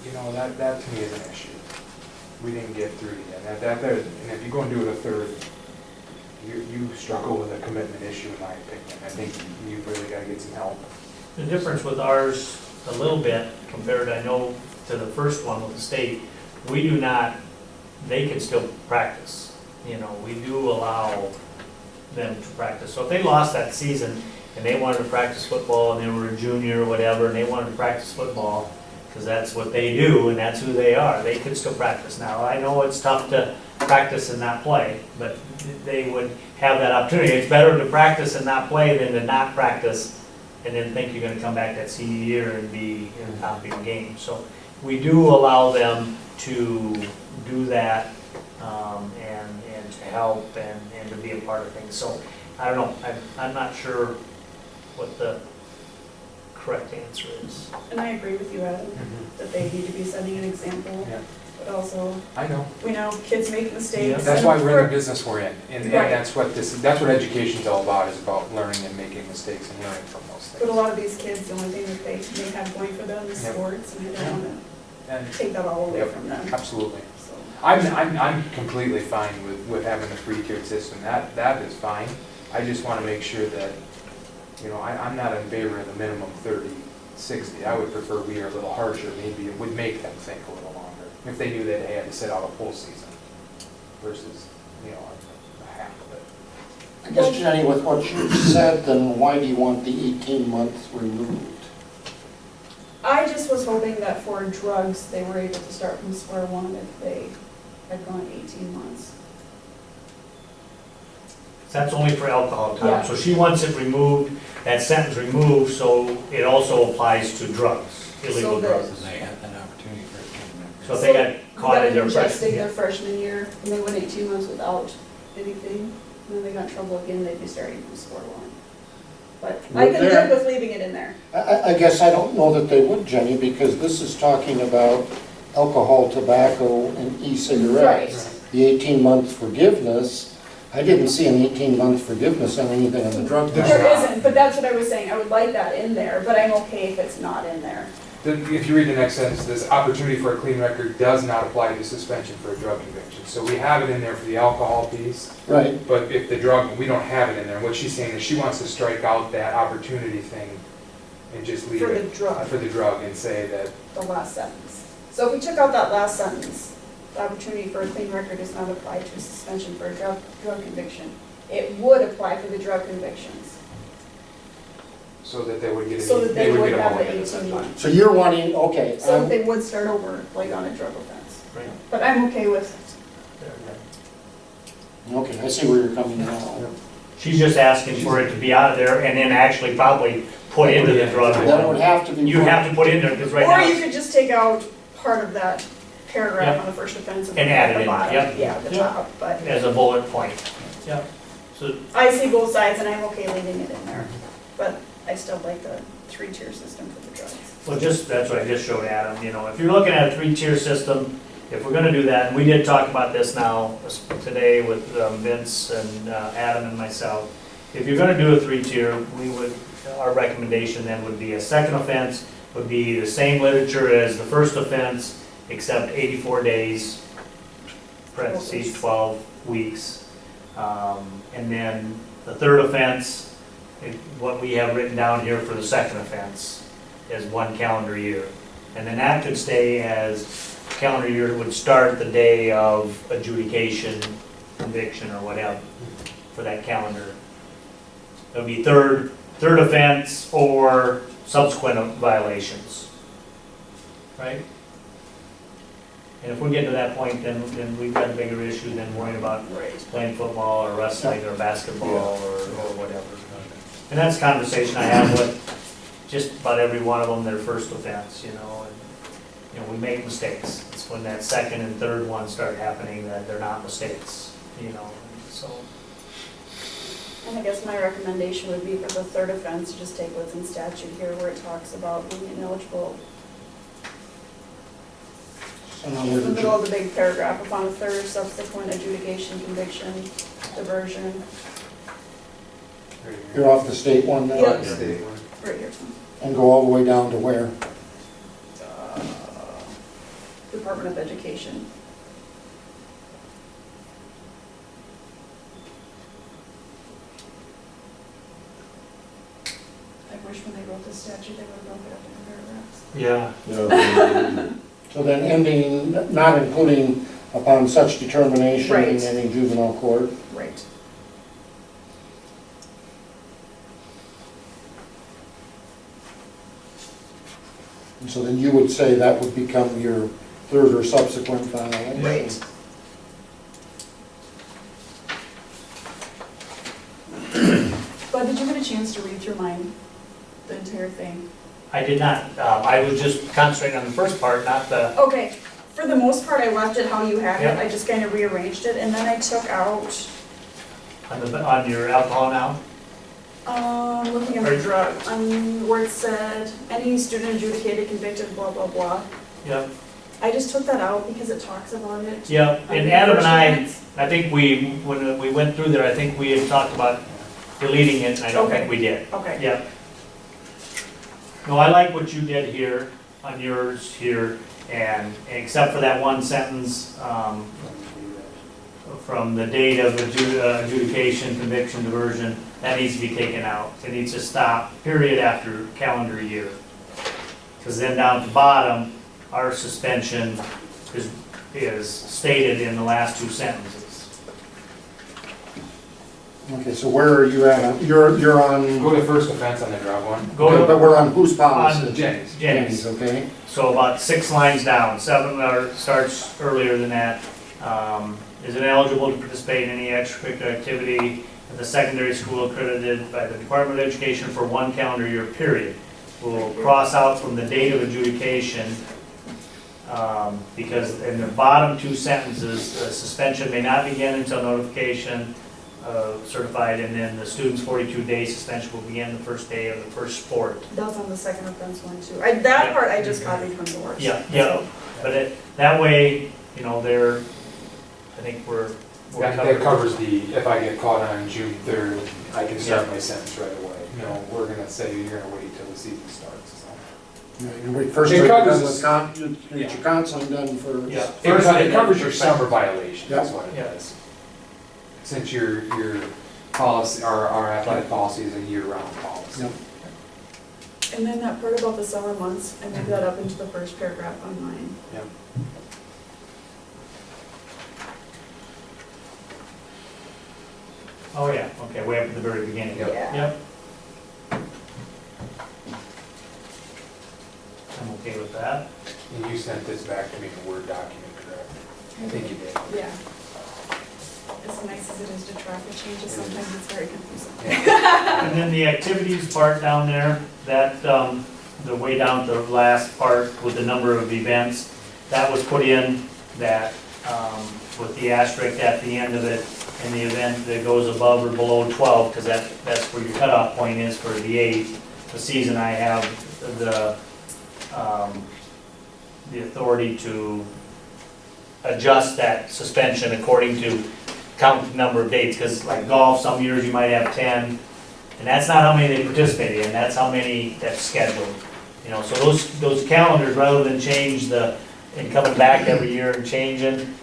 Speaker 6: that to me is an issue. We didn't get through it yet. And if you go and do it a third, you struggle with a commitment issue, in my opinion. I think you've really got to get some help.
Speaker 7: The difference with ours, a little bit, compared, I know, to the first one with the state, we do not, they can still practice. You know, we do allow them to practice. So if they lost that season and they wanted to practice football and they were a junior or whatever, and they wanted to practice football, because that's what they do and that's who they are, they could still practice. Now, I know it's tough to practice and not play, but they would have that opportunity. It's better to practice and not play than to not practice and then think you're gonna come back that senior year and be in the top of your game. So we do allow them to do that, and to help and to be a part of things. So, I don't know, I'm not sure what the correct answer is.
Speaker 4: And I agree with you, Adam, that they need to be setting an example,
Speaker 6: Yeah.
Speaker 4: but also,
Speaker 6: I know.
Speaker 4: we know kids make mistakes.
Speaker 6: That's
Speaker 4: and
Speaker 6: why we're in the
Speaker 4: for-
Speaker 6: business we're in, and
Speaker 4: Right.
Speaker 6: that's what education's all about, is about learning and making mistakes and learning from those
Speaker 4: But a
Speaker 6: things.
Speaker 4: lot of these kids, the only thing that they may have going for them is
Speaker 6: Yep.
Speaker 4: sports, and I don't wanna
Speaker 6: And
Speaker 4: take that all away
Speaker 6: Yep.
Speaker 4: from them,
Speaker 6: absolutely.
Speaker 4: so.
Speaker 6: I'm completely fine with having a three-tiered system, that is fine. I just wanna make sure that, you know, I'm not in favor of the minimum 30, 60. I would prefer we are a little harsher, maybe it would make them think a little longer, if they knew that they had to sit out a full season versus, you know, a half of it.
Speaker 1: I guess, Jenny, with what you said, then why do you want the 18 months removed?
Speaker 4: I just was hoping that for drugs, they were able to start from square one if they had gone 18 months.
Speaker 7: That's only for alcohol, Tom.
Speaker 4: Yeah.
Speaker 7: So she wants it removed, that sentence removed, so it also applies to drugs, illegal
Speaker 4: So that-
Speaker 7: drugs.
Speaker 8: So they had that opportunity for a
Speaker 7: So if they got caught in their
Speaker 4: Got
Speaker 7: freshman
Speaker 4: ingesting
Speaker 7: year.
Speaker 4: their freshman year, and they went 18 months without anything, and then they got in trouble again, they'd be starting from square one. But I
Speaker 1: Would
Speaker 4: could
Speaker 1: there-
Speaker 4: live with leaving it in there.
Speaker 1: I guess I don't know that they would, Jenny, because this is talking about alcohol, tobacco, and e-cigarettes. The 18-month forgiveness, I didn't see an 18-month forgiveness on anything on the drug.
Speaker 6: There's
Speaker 4: There
Speaker 6: not.
Speaker 4: isn't, but that's what I was saying, I would like that in there, but I'm okay if it's not in there.
Speaker 6: Then if you read the next sentence, this opportunity for a clean record does not apply to suspension for a drug conviction. So we have it in there for the alcohol piece,
Speaker 1: Right,
Speaker 6: but if the drug, we don't have it in there. What she's saying is she wants to strike out that opportunity thing and just leave
Speaker 4: For
Speaker 6: it.
Speaker 4: the drug.
Speaker 6: For the drug, and say that,
Speaker 4: The last sentence. So if we took out that last sentence, the opportunity for a clean record does not apply to suspension for a drug conviction. It would apply for the drug convictions,
Speaker 6: so that they would get,
Speaker 4: so that they would
Speaker 6: get a
Speaker 4: have
Speaker 6: mulligan
Speaker 4: the 18
Speaker 6: essentially.
Speaker 4: months.
Speaker 1: so you're wanting, okay,
Speaker 4: So that they would start over, like on a drug offense.
Speaker 7: Right.
Speaker 4: But I'm okay with,
Speaker 1: okay, I see where you're coming now.
Speaker 7: She's just asking for it to be out of there and then actually probably put into the drug.
Speaker 1: Then it would have to be.
Speaker 7: You have to put in there, because right
Speaker 4: or you
Speaker 7: now,
Speaker 4: could just take out part of that paragraph
Speaker 7: Yep.
Speaker 4: on the first offense and
Speaker 7: And
Speaker 4: put
Speaker 7: add
Speaker 4: it
Speaker 7: it
Speaker 4: at the
Speaker 7: in,
Speaker 4: bottom.
Speaker 7: yep.
Speaker 4: Yeah, the
Speaker 7: Yep.
Speaker 4: top, but
Speaker 7: as a bullet point. Yeah. So,
Speaker 4: I see both sides and I'm okay leaving it in there. But I still like the three-tier system for the drugs.
Speaker 7: well, that's what I just showed Adam, you know, if you're looking at a three-tier system, if we're gonna do that, and we did talk about this now today with Vince and Adam and myself, if you're gonna do a three-tier, our recommendation then would be a second offense, would be the same literature as the first offense, except 84 days, parentheses, 12 weeks. And then the third offense, what we have written down here for the second offense is 1 calendar year. And then that could stay as calendar year would start the day of adjudication, conviction, or whatever, for that calendar. It would be third offense or subsequent violations, right? And if we get to that point, then we've got a bigger issue than worrying about
Speaker 4: Right.
Speaker 7: playing football or wrestling or basketball or whatever. And that's a conversation I have with just about every one of them, their first offense, you know, and, you know, we make mistakes. It's when that second and third one start happening that they're not mistakes, you know, so.
Speaker 4: And I guess my recommendation would be for the third offense, just take what's in statute here where it talks about being ineligible. In the middle of the big paragraph, upon a third subsequent adjudication, conviction, diversion,
Speaker 1: You're off the state one now?
Speaker 4: Yep.
Speaker 6: State.
Speaker 4: right here.
Speaker 1: And go all the way down to where?
Speaker 4: Department of Education. wish when they wrote the statute, they would have broke it up into paragraphs.
Speaker 7: Yeah.
Speaker 5: Yeah.
Speaker 1: So then ending, not including upon such determination in
Speaker 4: Right.
Speaker 1: any juvenile court.
Speaker 4: Right.
Speaker 1: And so then you would say that would become your third or subsequent filing.
Speaker 4: Right. But did you get a chance to read through mine, the entire thing?
Speaker 7: I did not, I was just concentrating on the first part, not the,
Speaker 4: Okay, for the most part, I left it how you had it,
Speaker 7: Yeah.
Speaker 4: I just kind of rearranged it, and then I took out,
Speaker 7: on your alcohol now,
Speaker 4: looking at
Speaker 7: or
Speaker 4: the
Speaker 7: drugs.
Speaker 4: where it said, any student adjudicated, convicted, blah, blah, blah.
Speaker 7: Yep,
Speaker 4: I just took that out because it talks about it.
Speaker 7: yep,
Speaker 4: on
Speaker 7: and
Speaker 4: the
Speaker 7: Adam and
Speaker 4: first
Speaker 7: I,
Speaker 4: offense.
Speaker 7: I think when we went through there, I think we had talked about deleting it, and I don't think
Speaker 4: Okay.
Speaker 7: we did.
Speaker 4: Okay.
Speaker 7: Yep. No, I like what you did here, on yours here, and except for that one sentence, from the date of adjudication, conviction, diversion, that needs to be taken out. It needs to stop, period, after calendar year. Because then down at the bottom, our suspension is stated in the last two sentences.
Speaker 1: Okay, so where are you at? You're on,
Speaker 6: Go to first offense on the drop one.
Speaker 7: Go
Speaker 1: okay,
Speaker 7: to
Speaker 1: but we're on whose policy?
Speaker 7: on
Speaker 6: Jenny's.
Speaker 7: Jenny's.
Speaker 1: Okay,
Speaker 7: So about 6 lines down, 7 starts earlier than that. Is ineligible to participate in any extracurricular activity at the secondary school accredited by the Department of Education for 1 calendar year period. We'll cross out from the date of adjudication, because in the bottom 2 sentences, the suspension may not begin until notification certified, and then the student's 42-day suspension will begin the first day of the first sport.
Speaker 4: That's on the second offense one too. That
Speaker 7: Yeah.
Speaker 4: part I just copied from yours.
Speaker 7: Yeah, yeah, but that way, I think we're
Speaker 6: That
Speaker 7: covered.
Speaker 6: covers the, if I get caught on June 3rd, I can start my sentence right away. We're gonna say you're gonna wait till the season starts, so.
Speaker 1: yeah, you wait first,
Speaker 6: It
Speaker 1: you're
Speaker 6: covers
Speaker 1: done
Speaker 6: this-
Speaker 1: with get your counseling done for.
Speaker 7: Yeah.
Speaker 6: It covers your summer violation,
Speaker 1: Yeah.
Speaker 6: that's what it
Speaker 7: Yeah.
Speaker 6: does. Since your policy, our athletic policy is a year-round policy.
Speaker 1: Yep.
Speaker 4: And then that part about the summer months, I moved that up into the first paragraph on mine.
Speaker 6: Yep.
Speaker 7: Oh, yeah, okay, way up at the very beginning.
Speaker 6: Yep.
Speaker 4: Yeah.
Speaker 7: Yep. I'm okay with that.
Speaker 6: And you sent this back to me in a Word document, correct? I think you did.
Speaker 4: Yeah. As nice as it is to track the changes, sometimes it's very confusing.
Speaker 7: And then the activities part down there, that, the way down to the last part with the number of events, that was put in that, with the asterisk at the end of it, in the event that goes above or below 12, because that's where your cutoff point is for the 8. The season I have the authority to adjust that suspension according to count the number of dates, because like golf, some years you might have 10, and that's not how many they participated in, that's how many that's scheduled. So those calendars, rather than change and coming back every year and changing,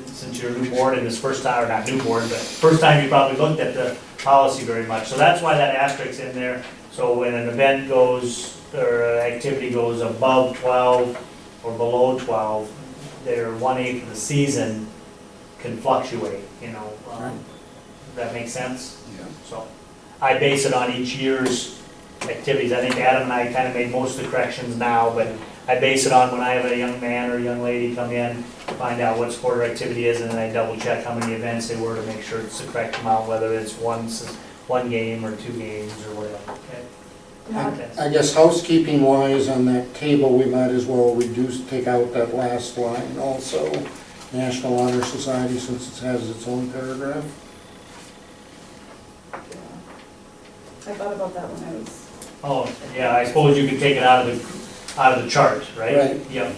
Speaker 7: since you're a new board and this first time, or not new board, but first time you probably looked at the policy very much. So that's why that asterisks in there. So when an event goes, or an activity goes above 12 or below 12, their 1/8 of the season can fluctuate,
Speaker 1: Right.
Speaker 7: That makes sense?
Speaker 1: Yeah.
Speaker 7: So I base it on each year's activities. I think Adam and I kind of made most of the corrections now, but I base it on when I have a young man or a young lady come in, find out what sport or activity is, and then I double check how many events they were to make sure it's the correct amount, whether it's one game or 2 games or whatever. Okay.
Speaker 1: I guess housekeeping wise on that table, we might as well take out that last line also, National Honor Society, since it has its own paragraph.
Speaker 4: I thought about that when I was,
Speaker 7: Oh, yeah, I suppose you could take it out of the chart, right?
Speaker 1: Right.
Speaker 7: Yep.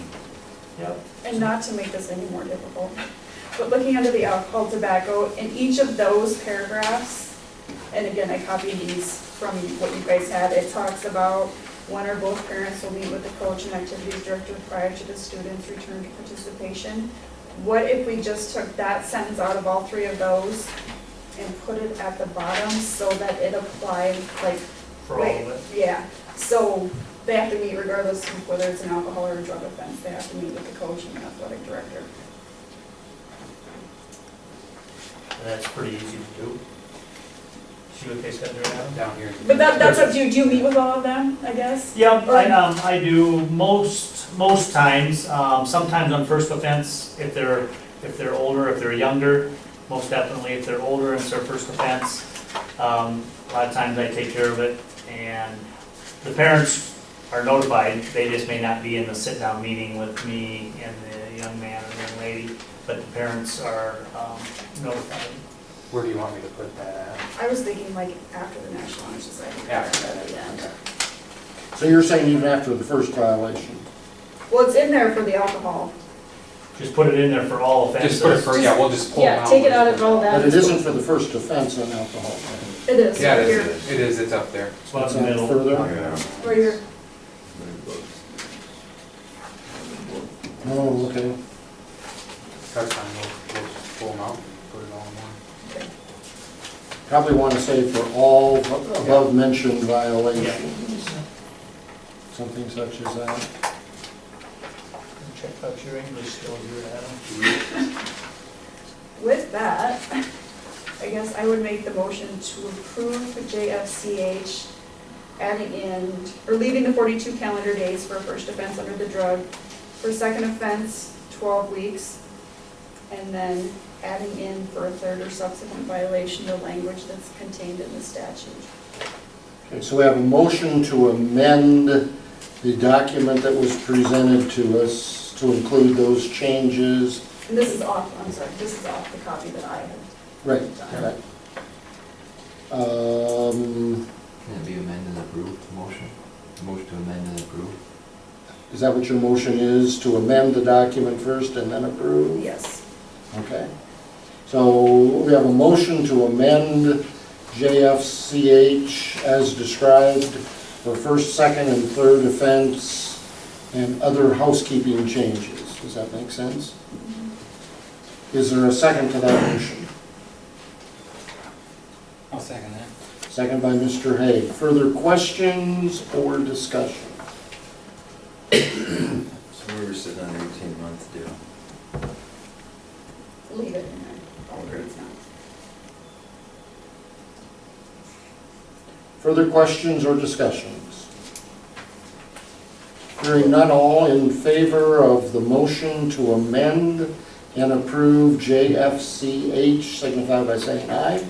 Speaker 7: Yep.
Speaker 4: and not to make this any more difficult, but looking under the alcohol, tobacco, in each of those paragraphs, and again, I copied these from what you guys had, it talks about one or both parents will meet with the coach and activities director prior to the student's return to participation. What if we just took that sentence out of all 3 of those and put it at the bottom so that it applied, like,
Speaker 7: for all of it.
Speaker 4: Yeah, so they have to meet regardless of whether it's an alcohol or a drug offense, they have to meet with the coach and the athletic director.
Speaker 7: And that's pretty easy to do. See what they said there, Adam?
Speaker 6: Down here.
Speaker 4: But that's up to you, do you meet with all of them, I guess?
Speaker 7: Yeah, I do most times, sometimes on first offense, if they're older, if they're younger, most definitely if they're older and it's their first offense. A lot of times I take care of it, and the parents are notified, they just may not be in the sit-down meeting with me and the young man or young lady, but the parents are notified.
Speaker 6: Where do you want me to put that at?
Speaker 4: I was thinking like after the National Honor Society.
Speaker 6: After
Speaker 4: at the end.
Speaker 1: So you're saying even after the first violation?
Speaker 4: Well, it's in there for the alcohol.
Speaker 7: Just put it in there for all offenses.
Speaker 6: Just put it for, yeah, we'll just pull them
Speaker 4: Yeah,
Speaker 6: out.
Speaker 4: take it out of all that.
Speaker 1: But it isn't for the first offense on alcohol.
Speaker 4: It is,
Speaker 6: Yeah,
Speaker 4: right
Speaker 6: it
Speaker 4: here,
Speaker 6: is, it is, it's up there.
Speaker 7: It's about
Speaker 1: It's
Speaker 7: the
Speaker 1: on
Speaker 7: middle.
Speaker 1: further?
Speaker 4: right here.
Speaker 1: Oh, okay.
Speaker 6: That's fine, we'll just pull them out, put it all in one.
Speaker 1: Probably want to say for all above-mentioned violations. Something such as that.
Speaker 7: Check out your English skills here, Adam.
Speaker 4: With that, I guess I would make the motion to approve the JFCH adding in, or leaving the 42 calendar days for a first offense under the drug, for second offense, 12 weeks, and then adding in for a third or subsequent violation the language that's contained in the statute.
Speaker 1: Okay, so we have a motion to amend the document that was presented to us to include those changes.
Speaker 4: And this is off, I'm sorry, this is off the copy that I had.
Speaker 1: Right, right.
Speaker 3: Can it be amended and approved, motion? Motion to amend and approve?
Speaker 1: Is that what your motion is, to amend the document first and then approve?
Speaker 4: Yes.
Speaker 1: Okay. So we have a motion to amend JFCH as described for first, second, and third offense and other housekeeping changes. Does that make sense? Is there a second to that motion?
Speaker 8: I'll second that.
Speaker 1: Second by Mr. Haig. Further questions or discussion?
Speaker 9: So we were sitting on 18-month deal.
Speaker 4: Leave it in there. All the it's not.
Speaker 1: Further questions or discussions? Hearing none, all in favor of the motion to amend and approve JFCH, signify by saying aye.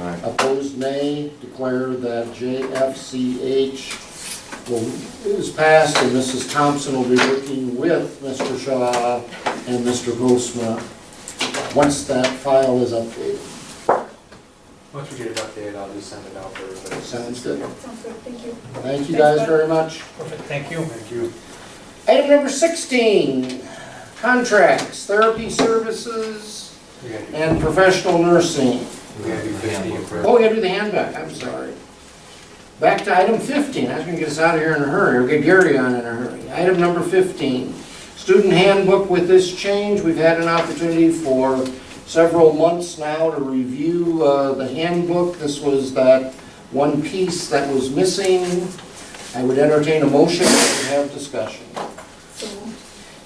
Speaker 9: Aye.
Speaker 1: Opposed, nay. Declare that JFCH is passed, and Mrs. Thompson will be working with Mr. Shaw and Mr. Postma once that file is updated.
Speaker 6: Once we get it updated, I'll just send it out for everybody.
Speaker 1: Sounds good.
Speaker 4: Sounds good, thank you.
Speaker 1: Thank you guys very much.
Speaker 7: Perfect, thank you.
Speaker 6: Thank you.
Speaker 1: Item number 16, contracts, therapy services,
Speaker 6: We gotta do-
Speaker 1: and professional nursing.
Speaker 6: we gotta do 15 for.
Speaker 1: Oh, we gotta do the handbook, I'm sorry. Back to item 15, I was gonna get us out of here in a hurry, or get Gary on in a hurry. Item number 15, student handbook. With this change, we've had an opportunity for several months now to review the handbook. This was that one piece that was missing. I would entertain a motion and have discussion.
Speaker 4: So,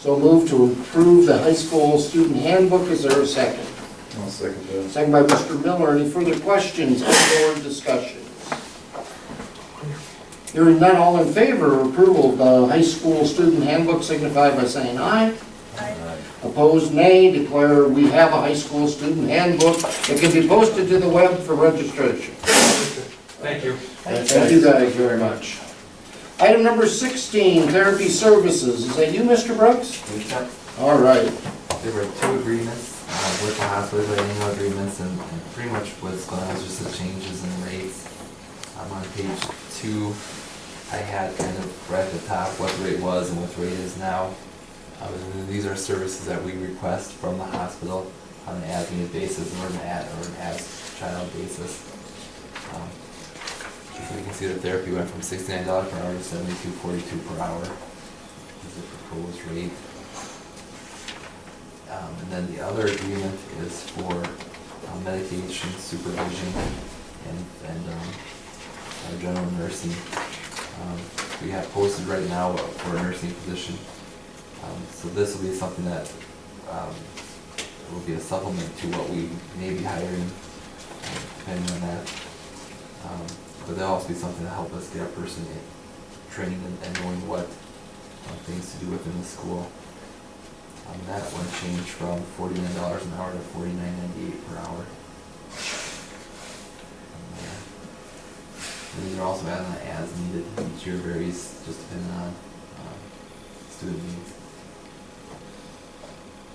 Speaker 1: So move to approve the high school student handbook. Is there a second?
Speaker 9: I'll second that.
Speaker 1: Second by Mr. Miller. Any further questions or discussions? Hearing none, all in favor of approval of the high school student handbook signify by saying aye.
Speaker 4: I,
Speaker 1: Opposed, nay. Declare we have a high school student handbook. It can be posted to the web for registration.
Speaker 6: Thank you.
Speaker 1: Thank you guys very much. Item number 16, therapy services. Is that you, Mr. Brooks? All right.
Speaker 3: There were two agreements with the hospital, the annual agreements, and pretty much what's going on is just the changes in rates. On page 2, I had kind of right at the top what the rate was and what the rate is now. These are services that we request from the hospital on an as-needed basis or an as-child basis. So you can see the therapy went from $69 per hour to $72.42 per hour is the proposed rate. And then the other agreement is for medication supervision and our general nursing. We have posted right now for a nursing position. So this will be something that will be a supplement to what we may be hiring, depending on that. But there'll also be something to help us get our person trained and knowing what things to do within the school. That one changed from $49 an hour to $49.98 per hour. And then you're also adding an as needed. Each year varies just depending on student needs.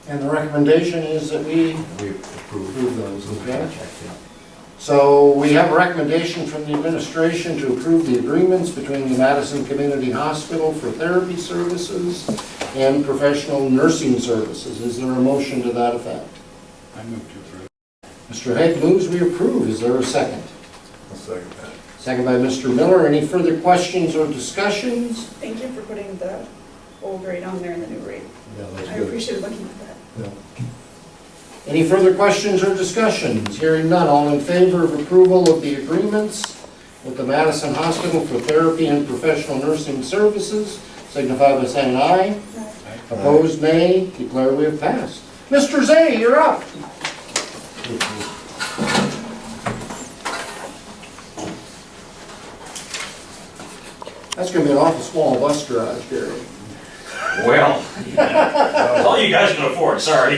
Speaker 1: And the recommendation is that we
Speaker 3: We approve
Speaker 1: those,
Speaker 3: the
Speaker 1: okay?
Speaker 3: contract, yeah.
Speaker 1: So we have a recommendation from the administration to approve the agreements between the Madison Community Hospital for therapy services and professional nursing services. Is there a motion to that effect?
Speaker 8: I move to approve.
Speaker 1: Mr. Hague moves we approve. Is there a second?
Speaker 5: I'll second that.
Speaker 1: Second by Mr. Miller. Any further questions or discussions?
Speaker 4: Thank you for putting the old rate on there and the new rate.
Speaker 5: Yeah, that's
Speaker 4: I
Speaker 5: good.
Speaker 4: appreciate looking at that.
Speaker 5: Yeah.
Speaker 1: Any further questions or discussions? Hearing none, all in favor of approval of the agreements with the Madison Hospital for therapy and professional nursing services, signify by saying aye. Opposed, nay. Declare we have passed. Mr. Zay, you're up. That's gonna be an awful small bus garage, Gary.
Speaker 10: Well, that's all you guys can afford, sorry.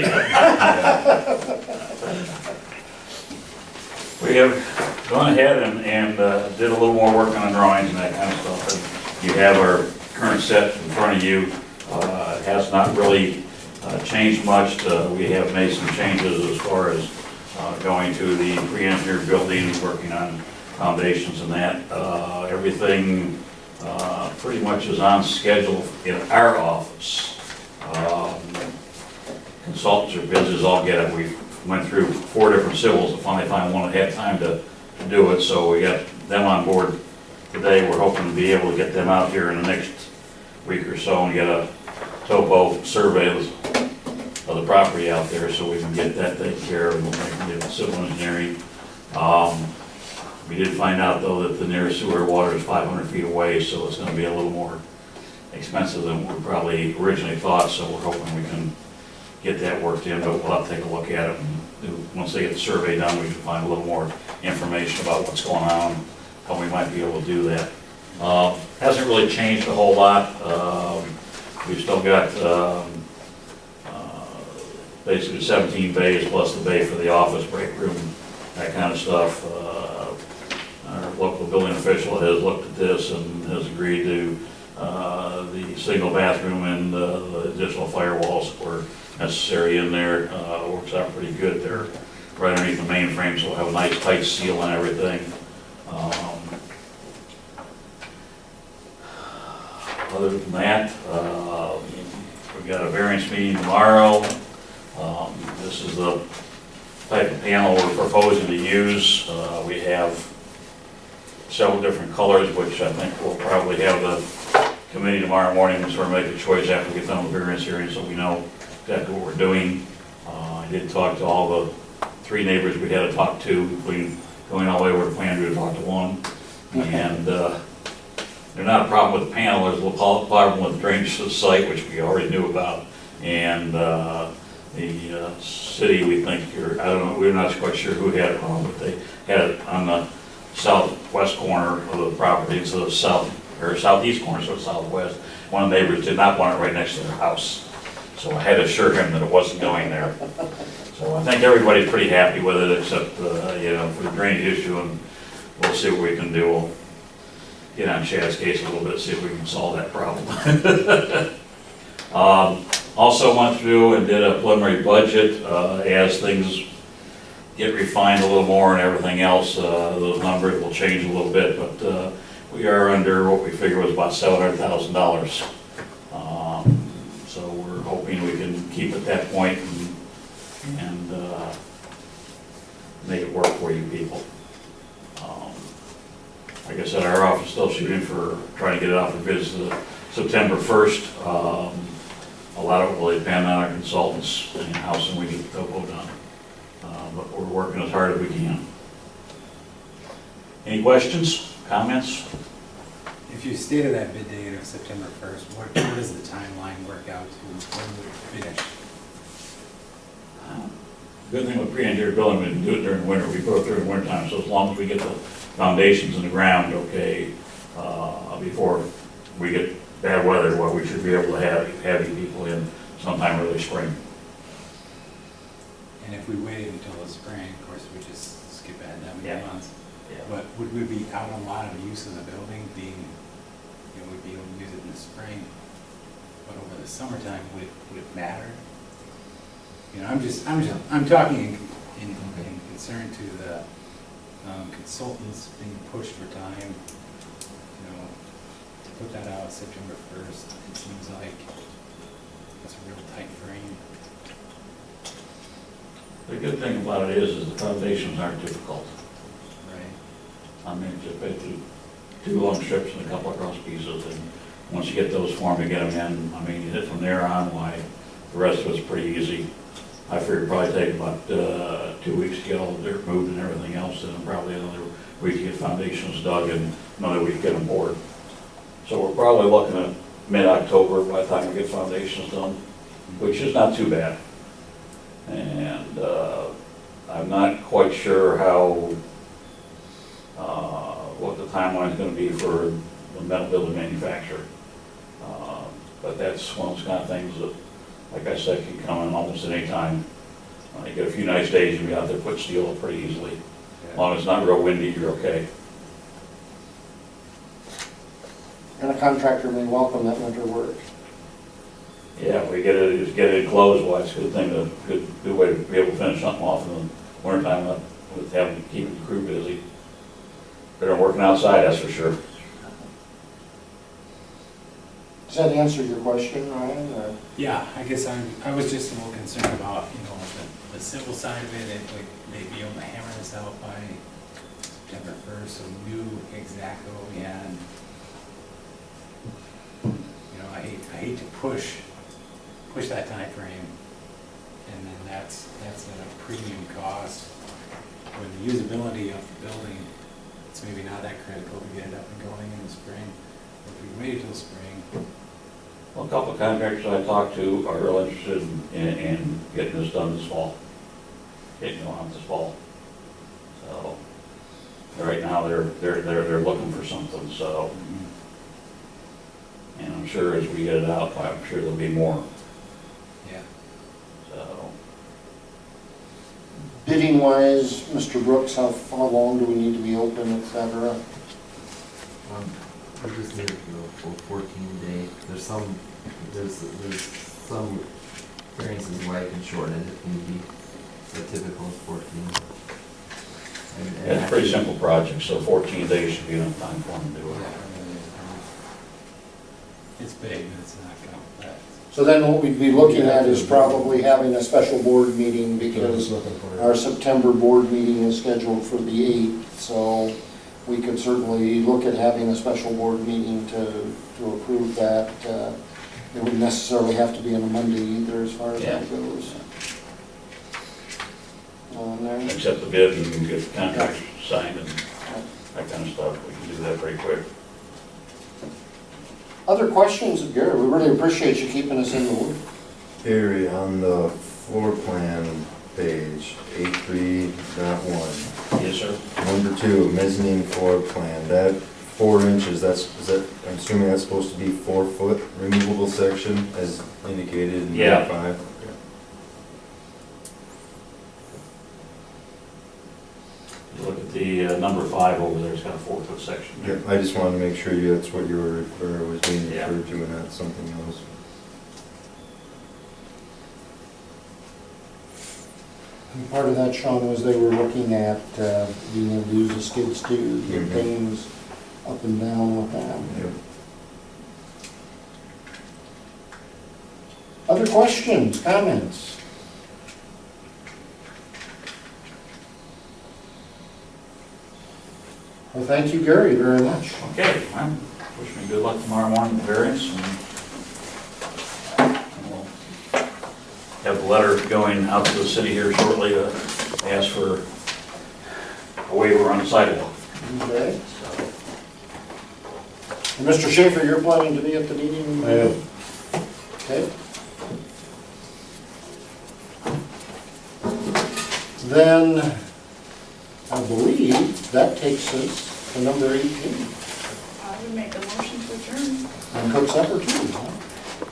Speaker 10: We have gone ahead and did a little more work on the drawings and that kind of stuff. And you have our current set in front of you. It has not really changed much. We have made some changes as far as going to the pre-engineered building, working on foundations and that. Everything pretty much is on schedule in our office. Consultants are busy as all get it. We went through 4 different civils to finally find one that had time to do it, so we got them on board today. We're hoping to be able to get them out here in the next week or so and get a topo survey of the property out there so we can get that taken care of and we'll get civil engineering. We did find out though that the nearest sewer water is 500 feet away, so it's gonna be a little more expensive than we probably originally thought, so we're hoping we can get that worked in, but we'll have to take a look at it. And once they get the survey done, we can find a little more information about what's going on, how we might be able to do that. Hasn't really changed a whole lot. We've still got basically 17 bays plus the bay for the office, break room, that kind of stuff. Our local building official has looked at this and has agreed to the single bathroom and the additional firewalls that were necessary in there. Works out pretty good. They're right underneath the main frame, so we'll have a nice tight seal and everything. Other than that, we've got a variance meeting tomorrow. This is the type of panel we're proposing to use. We have several different colors, which I think we'll probably have the committee tomorrow morning and sort of make a choice after we get done with the variance hearing so we know exactly what we're doing. I did talk to all the 3 neighbors we had to talk to, including going all the way over to Andrew to talk to one. And there's not a problem with the panel, there's a little problem with the drainage to the site, which we already knew about. And the city, we think, or I don't know, we're not quite sure who had it wrong, but they had it on the southwest corner of the property instead of southeast corner, so southwest. One of the neighbors did not want it right next to their house. So I had to assure him that it wasn't going there. So I think everybody's pretty happy with it except, for the drainage issue, and we'll see what we can do. We'll get on Chad's case a little bit, see if we can solve that problem. Also went through and did a preliminary budget as things get refined a little more and everything else. Those numbers will change a little bit, but we are under what we figure was about $700,000. So we're hoping we can keep at that point and make it work for you people. Like I said, our office is still shooting for trying to get it out for bids September 1st. A lot of it will depend on our consultants and how soon we get the topo done. But we're working as hard as we can. Any questions, Comments?
Speaker 8: If you stated that bid date of September 1st, what does the timeline work out to? When would it finish?
Speaker 10: Good thing with pre-engineered building, we can do it during the winter, we put it during the winter time, so as long as we get the foundations in the ground, okay, before we get bad weather, well, we should be able to have heavy people in sometime early spring.
Speaker 8: And if we waited until the spring, of course, we just skip ahead that many
Speaker 10: Yeah.
Speaker 8: months.
Speaker 10: Yeah.
Speaker 8: But would we be out a lot of use of the building being, we'd be able to use it in the spring, but over the summertime, would it matter? I'm talking in concern to the consultants being pushed for time, to put that out September 1st, it seems like that's a real tight frame.
Speaker 10: The good thing about it is the foundations aren't difficult.
Speaker 8: Right.
Speaker 10: I mean, just basically 2 long strips and a couple of cross pieces, and once you get those formed and get them in, I mean, from there on, why, the rest of it's pretty easy. I figured it'd probably take about 2 weeks to get all the dirt moved and everything else, and then probably another week to get foundations dug, and another week to get them poured. So we're probably looking at mid-October by the time we get foundations done, which is not too bad. And I'm not quite sure how, what the timeline is going to be for the metal building manufacturer. But that's one of those kind of things that, like I said, can come in almost at any time. You get a few nice days, you'll be out there put steel up pretty easily. As long as it's not real windy, you're okay.
Speaker 1: And a contractor may welcome that winter work.
Speaker 10: Yeah, if we get it closed, well, it's a good thing, good way to be able to finish something off in the wintertime with having to keep the crew busy. Better than working outside, that's for sure.
Speaker 1: Does that answer your question, Ryan? or-
Speaker 8: Yeah, I guess I was just a little concerned about, the civil side of it, if they'd be able to hammer this out by September 1st, so we knew exactly what we had. I hate to push that time frame, and then that's at a premium cost. When the usability of the building, it's maybe not that critical to get it up and going in the spring. If we wait till spring,
Speaker 10: Well, a couple of contractors I talked to are real interested in getting this done this fall, getting it on this fall. So, right now, they're looking for something, so. And I'm sure as we get it out, I'm sure there'll be more,
Speaker 8: yeah.
Speaker 10: so.
Speaker 1: Bidding wise, Mr. Brooks, how long do we need to be open, et cetera?
Speaker 3: We just need to go for 14 day. There's some variances why I can shorten it if need be. The typical is 14.
Speaker 10: It's a pretty simple project, so 14 days should be enough time for them to do it.
Speaker 8: It's big, but it's not complex.
Speaker 1: So then what we'd be looking at is probably having a special board meeting because our September board meeting is scheduled for the 8th. So we could certainly look at having a special board meeting to approve that. It wouldn't necessarily have to be on a Monday either as far as that goes. There.
Speaker 10: Accept the bid and get the contract signed and that kind of stuff. We can do that pretty quick.
Speaker 1: Other questions, Gary? We really appreciate you keeping us in the loop.
Speaker 9: Gary, on the floor plan page, 83.1.
Speaker 10: Yes, sir.
Speaker 9: Number 2, mezzanine floor plan, that 4 inches, I'm assuming that's supposed to be 4 foot removable section as indicated in
Speaker 10: Yeah.
Speaker 9: 5.
Speaker 10: You look at the number 5 over there, it's got a 4-foot section
Speaker 9: Yeah,
Speaker 10: there.
Speaker 9: I just wanted to make sure that's what you were, or was being
Speaker 10: Yeah.
Speaker 9: referred to and not something else.
Speaker 1: And part of that, Sean, was they were looking at being able to use the skids too, get
Speaker 9: Mhm.
Speaker 1: things up and down with that.
Speaker 9: Yep.
Speaker 1: Other questions, comments? Well, thank you, Gary, very much.
Speaker 10: Okay, well, wish me good luck tomorrow morning with the variance, and we'll have the letter going out to the city here shortly to ask for a waiver on the sidewalk.
Speaker 1: Okay.
Speaker 10: So,
Speaker 1: Mr. Schaefer, you're planning to be at the meeting?
Speaker 5: I am.
Speaker 1: Okay. Then, I believe that takes us to number 18.
Speaker 4: I would make a motion to adjourn.
Speaker 1: And cook supper too, huh?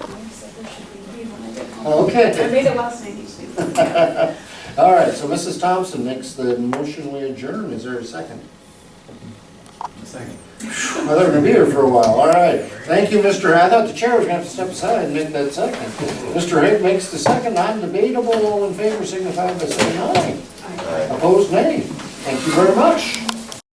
Speaker 4: I said there should be leave when I get home.
Speaker 1: Okay.
Speaker 4: I made it last night, usually.
Speaker 1: All right, so Mrs. Thompson makes the motion, we adjourn. Is there a second?
Speaker 8: Second.
Speaker 1: Well, they're gonna be here for a while, all right. Thank you, Mr. I thought the chair was gonna have to step aside and make that second. Mr. Haig makes the second, non-debatable. All in favor signify by saying aye. Opposed, nay. Thank you very much.